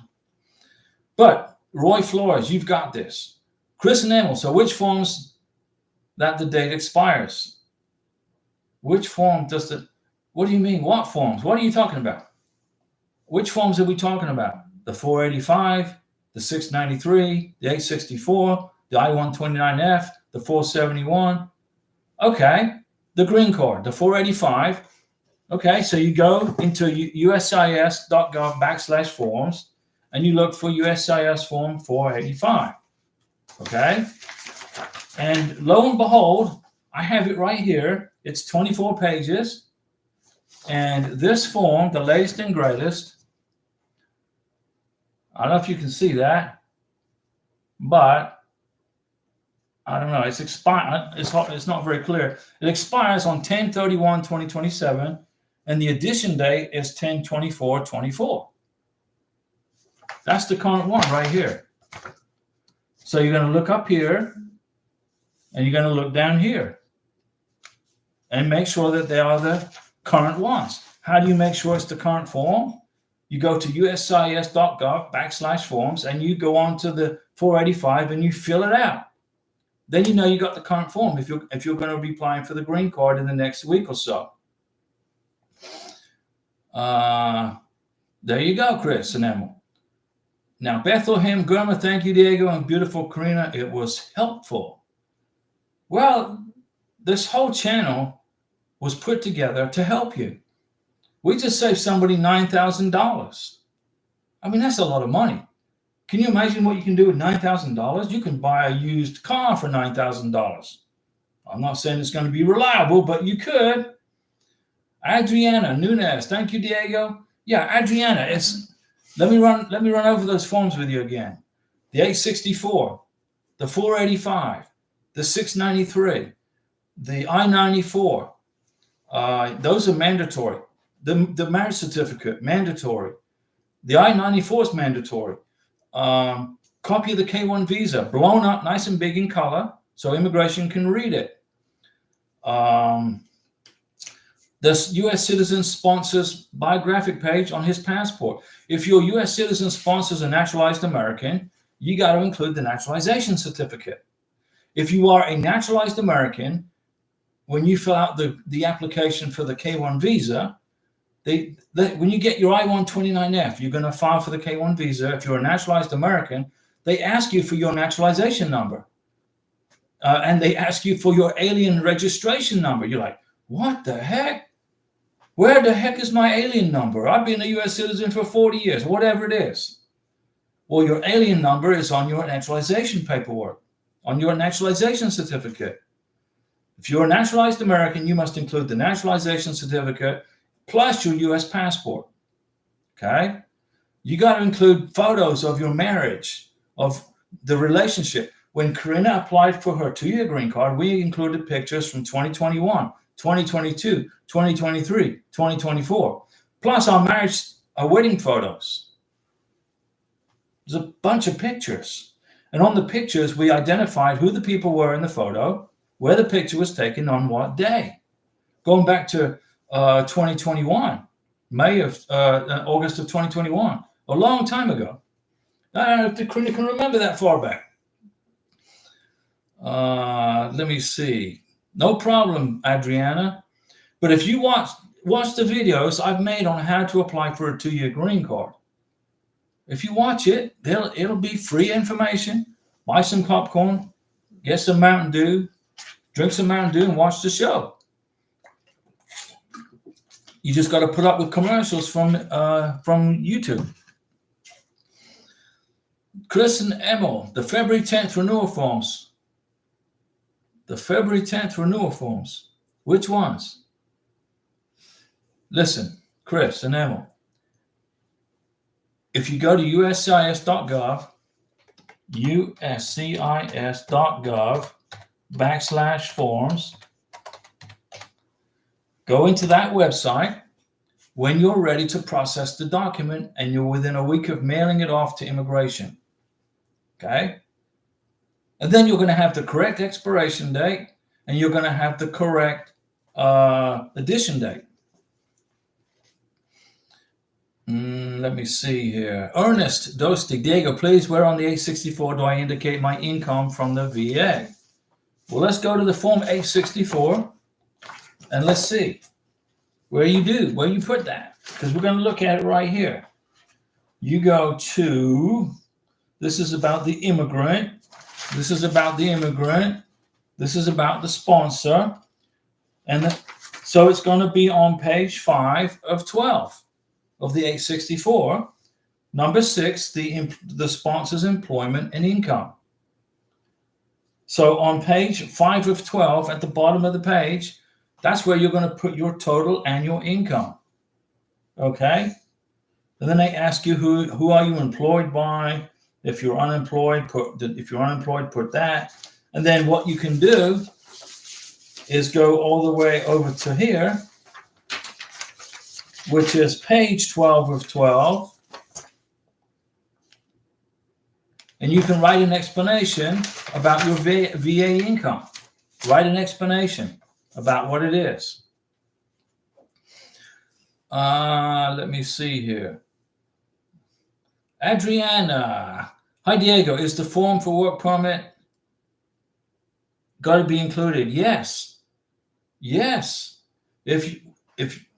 But Roy Flores, you've got this. Chris and Emil, so which forms that the date expires? Which form does the, what do you mean? What forms? What are you talking about? Which forms are we talking about? The 485, the 693, the 864, the I-129F, the 471. Okay, the green card, the 485. Okay, so you go into usis.gov/forms and you look for USCIS form 485. Okay, and lo and behold, I have it right here. It's 24 pages. And this form, the latest and greatest, I don't know if you can see that, but I don't know. It's expired. It's not very clear. It expires on 10/31/2027, and the edition date is 10/24/24. That's the current one right here. So you're going to look up here, and you're going to look down here, and make sure that they are the current ones. How do you make sure it's the current form? You go to uscis.gov/forms, and you go on to the 485, and you fill it out. Then you know you got the current form if you're going to be applying for the green card in the next week or so. There you go, Chris and Emil. Now, Bethlehem, Gurma, thank you, Diego, and beautiful Karina. It was helpful. Well, this whole channel was put together to help you. We just saved somebody $9,000. I mean, that's a lot of money. Can you imagine what you can do with $9,000? You can buy a used car for $9,000. I'm not saying it's going to be reliable, but you could. Adriana Nunez, thank you, Diego. Yeah, Adriana, let me run over those forms with you again. The 864, the 485, the 693, the I-94. Those are mandatory. The marriage certificate, mandatory. The I-94 is mandatory. Copy of the K1 visa, blown up nice and big in color so immigration can read it. The U.S. citizen sponsors biographic page on his passport. If your U.S. citizen sponsors a naturalized American, you got to include the naturalization certificate. If you are a naturalized American, when you fill out the application for the K1 visa, when you get your I-129F, you're going to file for the K1 visa. If you're a naturalized American, they ask you for your naturalization number. And they ask you for your alien registration number. You're like, what the heck? Where the heck is my alien number? I've been a U.S. citizen for 40 years, whatever it is. Well, your alien number is on your naturalization paperwork, on your naturalization certificate. If you're a naturalized American, you must include the naturalization certificate plus your U.S. passport. Okay? You got to include photos of your marriage, of the relationship. When Karina applied for her 2-year green card, we included pictures from 2021, 2022, 2023, 2024, plus our wedding photos. There's a bunch of pictures. And on the pictures, we identified who the people were in the photo, where the picture was taken on what day. Going back to 2021, August of 2021, a long time ago. I don't know if Karina can remember that far back. Let me see. No problem, Adriana. But if you watch the videos I've made on how to apply for a 2-year green card, if you watch it, it'll be free information. Buy some popcorn, get some Mountain Dew, drink some Mountain Dew, and watch the show. You just got to put up with commercials from YouTube. Chris and Emil, the February 10th renewal forms. The February 10th renewal forms. Which ones? listen, Chris and Emil, if you go to uscis.gov, uscis.gov/forms, go into that website when you're ready to process the document and you're within a week of mailing it off to immigration. Okay? And then you're going to have the correct expiration date and you're going to have the correct edition date. Let me see here. Ernest Dosti, Diego, please, where on the 864 do I indicate my income from the VA? Well, let's go to the form 864 and let's see where you put that, because we're going to look at it right here. You go to, this is about the immigrant. This is about the immigrant. This is about the sponsor. And so it's going to be on page 5 of 12 of the 864. Number 6, the sponsor's employment and income. So on page 5 of 12, at the bottom of the page, that's where you're going to put your total annual income. Okay? And then they ask you who are you employed by? If you're unemployed, put that. And then what you can do is go all the way over to here, which is page 12 of 12. And you can write an explanation about your VA income. Write an explanation about what it is. Let me see here. Adriana. Hi, Diego. Is the form for work permit got to be included? Yes. Yes. If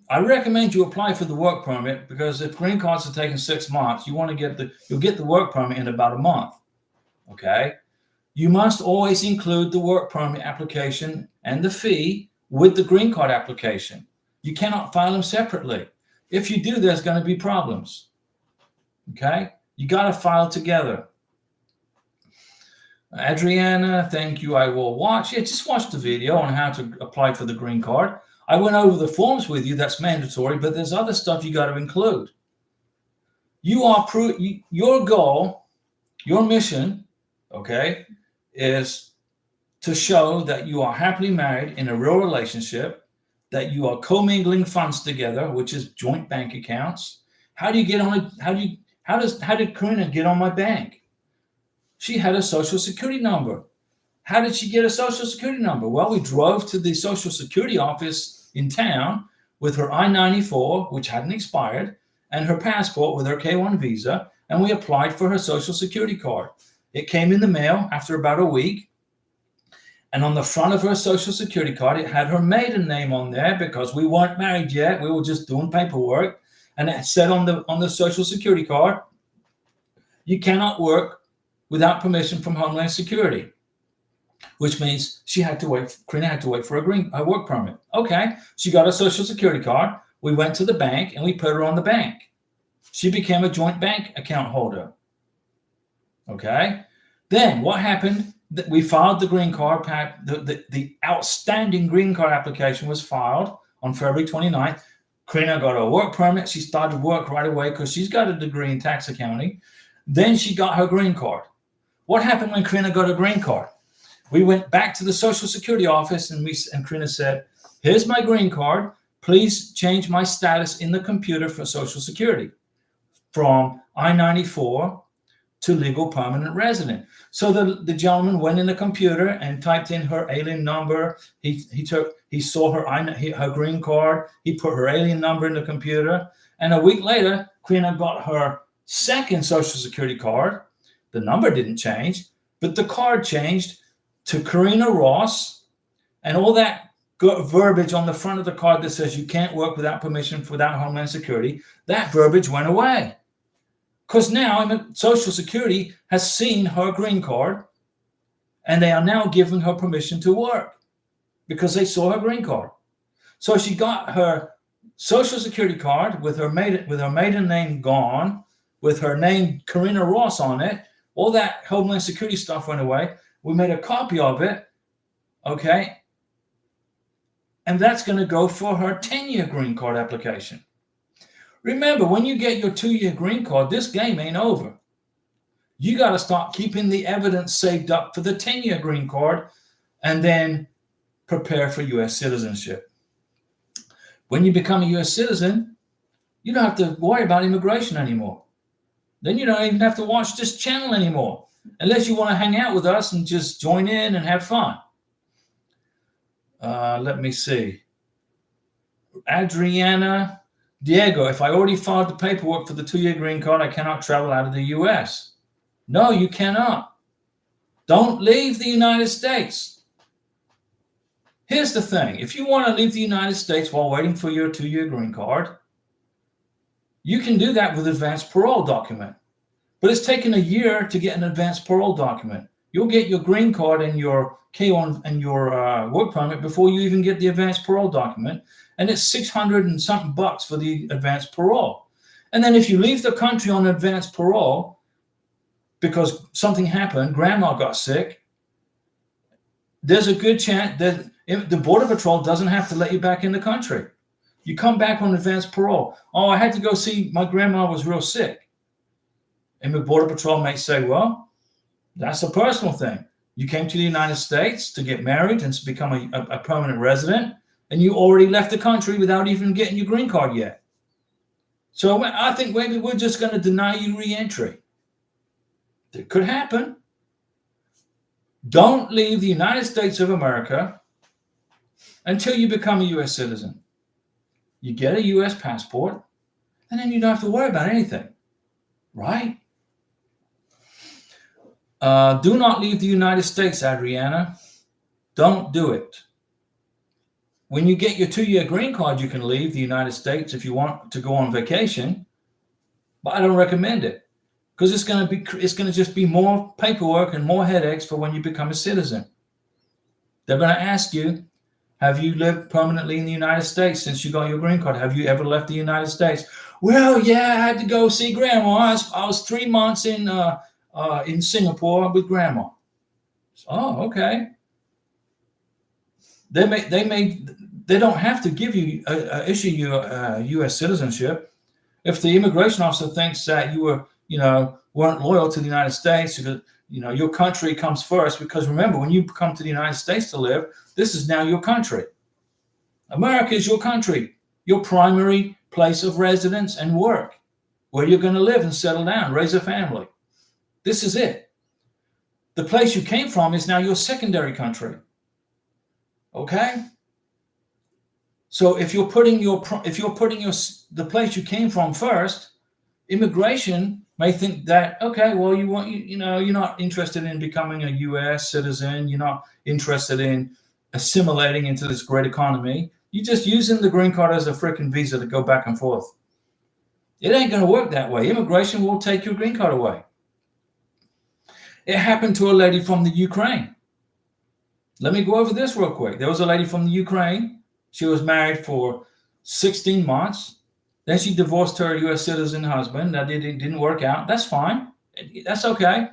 I recommend you apply for the work permit, because if green cards are taking 6 months, you'll get the work permit in about a month. Okay? You must always include the work permit application and the fee with the green card application. You cannot file them separately. If you do, there's going to be problems. Okay? You got to file together. Adriana, thank you. I will watch. Yeah, just watch the video on how to apply for the green card. I went over the forms with you. That's mandatory, but there's other stuff you got to include. Your goal, your mission, okay, is to show that you are happily married in a real relationship, that you are commingling funds together, which is joint bank accounts. How did Karina get on my bank? She had a social security number. How did she get a social security number? Well, we drove to the social security office in town with her I-94, which hadn't expired, and her passport with her K-1 visa, and we applied for her social security card. It came in the mail after about a week, and on the front of her social security card, it had her maiden name on there because we weren't married yet. We were just doing paperwork, and it said on the social security card, you cannot work without permission from Homeland Security, which means Karina had to wait for a work permit. Okay, she got a social security card. We went to the bank and we put her on the bank. She became a joint bank account holder. Okay, then what happened? We filed the green card pack. The outstanding green card application was filed on February 29th. Karina got a work permit. She started work right away because she's got a degree in tax accounting. Then she got her green card. What happened when Karina got her green card? We went back to the Social Security office and Karina said, here's my green card. Please change my status in the computer for Social Security from I-94 to legal permanent resident. So the gentleman went in the computer and typed in her alien number. He saw her green card. He put her alien number in the computer. And a week later, Karina got her second Social Security card. The number didn't change, but the card changed to Karina Ross, and all that verbiage on the front of the card that says you can't work without permission without Homeland Security, that verbiage went away. Because now Social Security has seen her green card, and they are now giving her permission to work because they saw her green card. So she got her Social Security card with her maiden name gone, with her name Karina Ross on it. All that Homeland Security stuff went away. We made a copy of it, okay? And that's going to go for her 10-year green card application. Remember, when you get your 2-year green card, this game ain't over. You got to start keeping the evidence saved up for the 10-year green card and then prepare for U.S. citizenship. When you become a U.S. citizen, you don't have to worry about immigration anymore. Then you don't even have to watch this channel anymore, unless you want to hang out with us and just join in and have fun. Let me see. Adriana, Diego, if I already filed the paperwork for the 2-year green card, I cannot travel out of the U.S. No, you cannot. Don't leave the United States. Here's the thing. If you want to leave the United States while waiting for your 2-year green card, you can do that with advanced parole document. But it's taken a year to get an advanced parole document. You'll get your green card and your K1 and your work permit before you even get the advanced parole document. And it's $600 and something bucks for the advanced parole. And then if you leave the country on advanced parole because something happened, grandma got sick, there's a good chance that the Border Patrol doesn't have to let you back in the country. You come back on advanced parole. Oh, I had to go see my grandma was real sick. And the Border Patrol may say, well, that's a personal thing. You came to the United States to get married and to become a permanent resident, and you already left the country without even getting your green card yet. So I think maybe we're just going to deny you re-entry. It could happen. Don't leave the United States of America until you become a U.S. citizen. You get a U.S. passport, and then you don't have to worry about anything, right? Do not leave the United States, Adriana. Don't do it. When you get your 2-year green card, you can leave the United States if you want to go on vacation, but I don't recommend it because it's going to just be more paperwork and more headaches for when you become a citizen. They're going to ask you, have you lived permanently in the United States since you got your green card? Have you ever left the United States? Well, yeah, I had to go see grandma. I was 3 months in Singapore with grandma. Oh, okay. They don't have to give you issue you U.S. citizenship. If the immigration officer thinks that you weren't loyal to the United States, your country comes first. Because remember, when you come to the United States to live, this is now your country. America is your country, your primary place of residence and work, where you're going to live and settle down, raise a family. This is it. The place you came from is now your secondary country. Okay? So if you're putting the place you came from first, immigration may think that, okay, well, you're not interested in becoming a U.S. citizen. You're not interested in assimilating into this great economy. You're just using the green card as a freaking visa to go back and forth. It ain't going to work that way. Immigration will take your green card away. It happened to a lady from the Ukraine. Let me go over this real quick. There was a lady from the Ukraine. She was married for 16 months. Then she divorced her U.S. citizen husband. That didn't work out. That's fine. That's okay.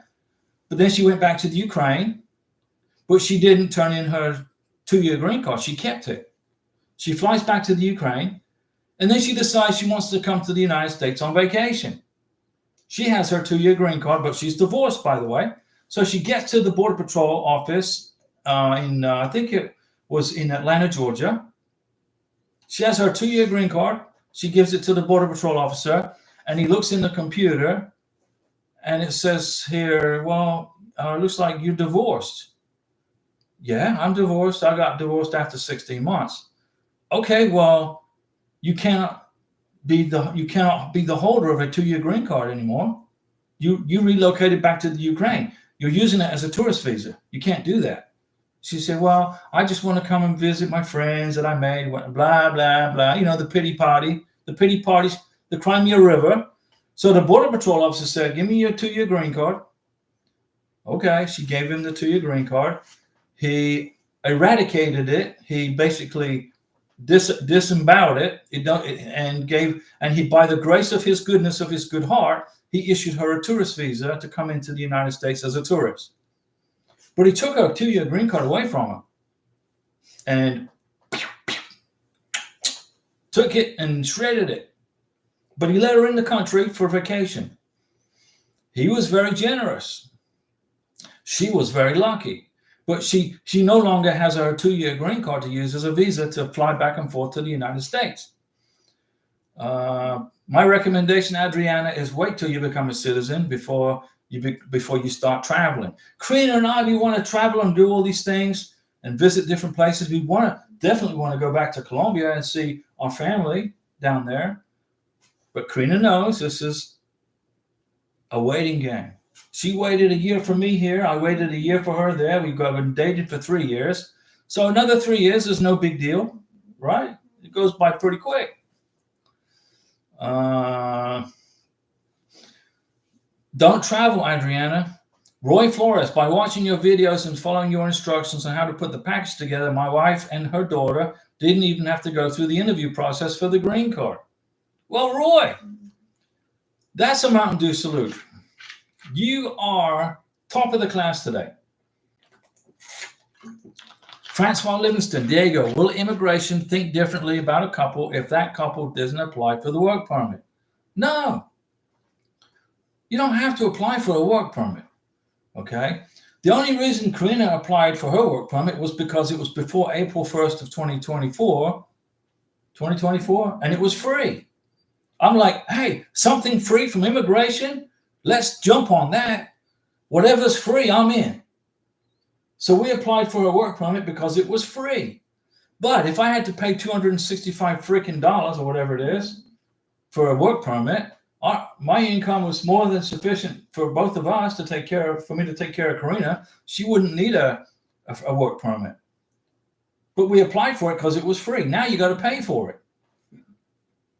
But then she went back to the Ukraine, but she didn't turn in her 2-year green card. She kept it. She flies back to the Ukraine, and then she decides she wants to come to the United States on vacation. She has her 2-year green card, but she's divorced, by the way. So she gets to the Border Patrol office I think it was in Atlanta, Georgia. She has her 2-year green card. She gives it to the Border Patrol officer, and he looks in the computer, and it says here, well, looks like you're divorced. Yeah, I'm divorced. I got divorced after 16 months. Okay, well, you cannot be the holder of a 2-year green card anymore. You relocated back to the Ukraine. You're using it as a tourist visa. You can't do that. She said, well, I just want to come and visit my friends that I made, blah, blah, blah. The pity parties, the Crimea River. So the Border Patrol officer said, give me your 2-year green card. Okay, she gave him the 2-year green card. He eradicated it. He basically disemboweled it, and he, by the grace of his goodness, of his good heart, he issued her a tourist visa to come into the United States as a tourist. But he took her 2-year green card away from her. And took it and shredded it. But he let her in the country for vacation. He was very generous. She was very lucky. But she no longer has her 2-year green card to use as a visa to fly back and forth to the United States. My recommendation, Adriana, is wait till you become a citizen before you start traveling. Karina and I, we want to travel and do all these things and visit different places. We definitely want to go back to Colombia and see our family down there. But Karina knows this is a waiting game. She waited a year for me here. I waited a year for her there. We've been dated for 3 years. So another 3 years is no big deal, right? It goes by pretty quick. Don't travel, Adriana. Roy Flores, by watching your videos and following your instructions on how to put the package together, my wife and her daughter didn't even have to go through the interview process for the green card. Well, Roy, that's a Mountain Dew salute. You are top of the class today. Francois Livingston, Diego, will immigration think differently about a couple if that couple doesn't apply for the work permit? No. You don't have to apply for a work permit, okay? The only reason Karina applied for her work permit was because it was before April 1st of 2024, and it was free. I'm like, hey, something free from immigration? Let's jump on that. Whatever's free, I'm in. So we applied for a work permit because it was free. But if I had to pay $265 freaking dollars or whatever it is for a work permit, my income was more than sufficient for both of us to take care of, for me to take care of Karina. She wouldn't need a work permit. But we applied for it because it was free. Now you got to pay for it.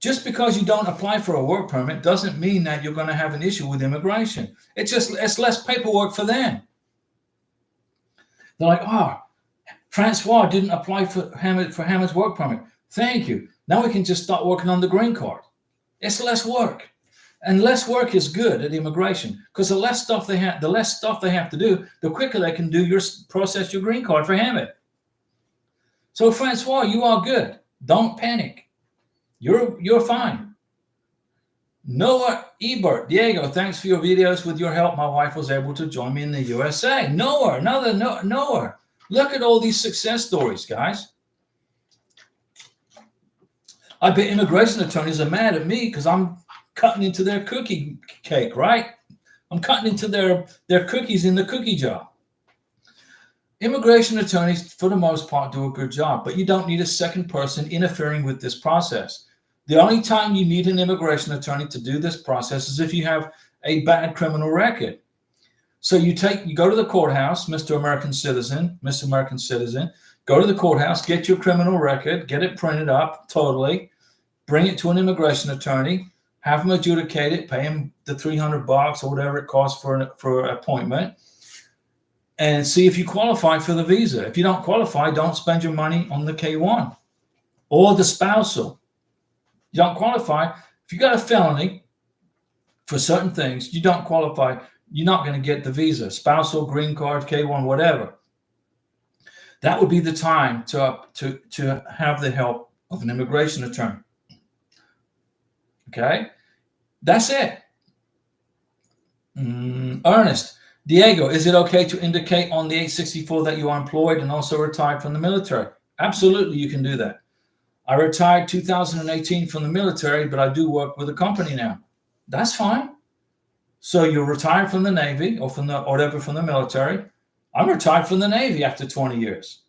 Just because you don't apply for a work permit doesn't mean that you're going to have an issue with immigration. It's less paperwork for them. They're like, oh, Francois didn't apply for Hamid's work permit. Thank you. Now we can just start working on the green card. It's less work. And less work is good at immigration because the less stuff they have to do, the quicker they can process your green card for Hamid. So Francois, you are good. Don't panic. You're fine. Noah Ebert, Diego, thanks for your videos. With your help, my wife was able to join me in the USA. Noah, Noah. Look at all these success stories, guys. I bet immigration attorneys are mad at me because I'm cutting into their cookie cake, right? I'm cutting into their cookies in the cookie jar. Immigration attorneys, for the most part, do a good job, but you don't need a second person interfering with this process. The only time you need an immigration attorney to do this process is if you have a bad criminal record. So you go to the courthouse, Mr. American Citizen, Miss American Citizen, go to the courthouse, get your criminal record, get it printed up totally, bring it to an immigration attorney, have them adjudicate it, pay him the $300 or whatever it costs for an appointment, and see if you qualify for the visa. If you don't qualify, don't spend your money on the K-1 or the spousal. You don't qualify. If you got a felony for certain things, you don't qualify. You're not going to get the visa, spousal, green card, K-1, whatever. That would be the time to have the help of an immigration attorney. Okay, that's it. Ernest, Diego, is it okay to indicate on the 864 that you are employed and also retired from the military? Absolutely, you can do that. I retired 2018 from the military, but I do work with a company now. That's fine. So you're retired from the Navy or from the military. I'm retired from the Navy after 20 years.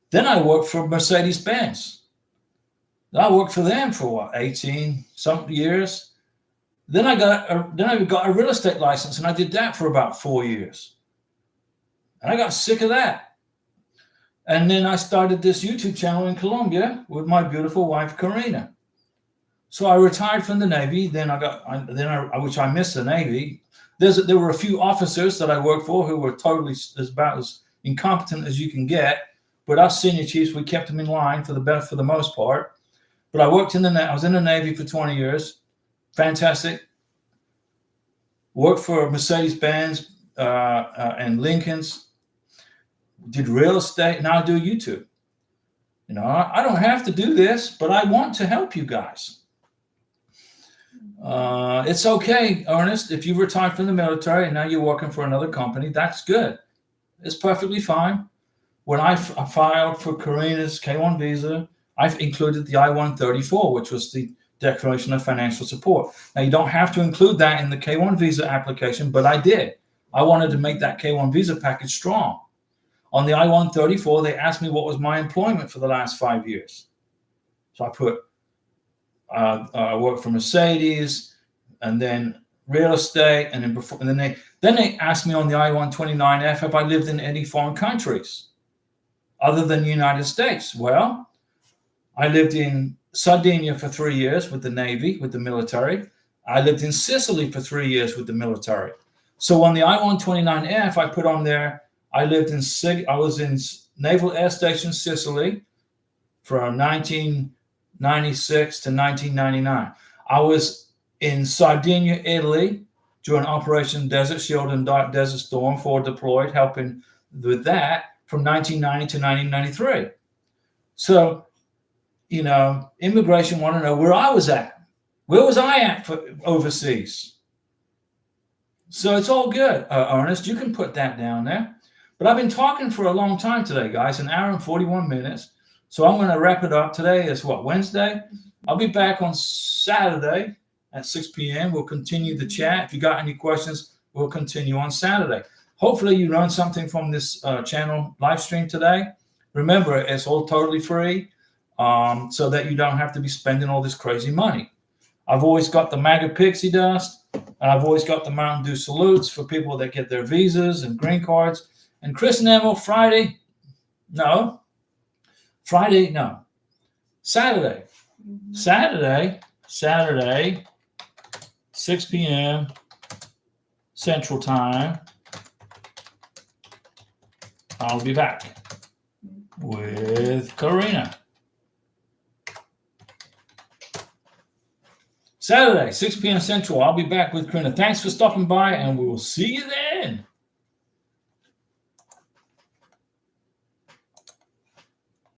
Then I worked for Mercedes-Benz. I worked for them for 18 some years. Then I got a real estate license, and I did that for about 4 years. And I got sick of that. And then I started this YouTube channel in Colombia with my beautiful wife, Karina. So I retired from the Navy. Which I missed the Navy. There were a few officers that I worked for who were totally about as incompetent as you can get. But us senior chiefs, we kept them in line for the most part. But I was in the Navy for 20 years. Fantastic. Worked for Mercedes-Benz and Lincoln's. Did real estate. Now I do YouTube. I don't have to do this, but I want to help you guys. It's okay, Ernest, if you retired from the military and now you're working for another company, that's good. It's perfectly fine. When I filed for Karina's K-1 visa, I've included the I-134, which was the Declaration of Financial Support. Now, you don't have to include that in the K-1 visa application, but I did. I wanted to make that K-1 visa package strong. On the I-134, they asked me what was my employment for the last 5 years. So I put, I worked for Mercedes, and then real estate, and then they asked me on the I-129F if I lived in any foreign countries other than the United States. Well, I lived in Sardinia for 3 years with the Navy, with the military. I lived in Sicily for 3 years with the military. So on the I-129F, I put on there, I was in Naval Air Station Sicily from 1996 to 1999. I was in Sardinia, Italy during Operation Desert Shield and Desert Storm, forward deployed, helping with that from 1990 to 1993. So, immigration want to know where I was at. Where was I at for overseas? So it's all good, Ernest. You can put that down there. But I've been talking for a long time today, guys, an hour and 41 minutes. So I'm going to wrap it up. Today is Wednesday? I'll be back on Saturday at 6 p.m. We'll continue the chat. If you got any questions, we'll continue on Saturday. Hopefully you learned something from this channel live stream today. Remember, it's all totally free, so that you don't have to be spending all this crazy money. I've always got the MAGA pixie dust, and I've always got the Mountain Dew salutes for people that get their visas and green cards. And Chris and Emil, Saturday, 6 p.m. Central Time. I'll be back with Karina. Saturday, 6 p.m. Central. I'll be back with Karina. Thanks for stopping by, and we will see you then.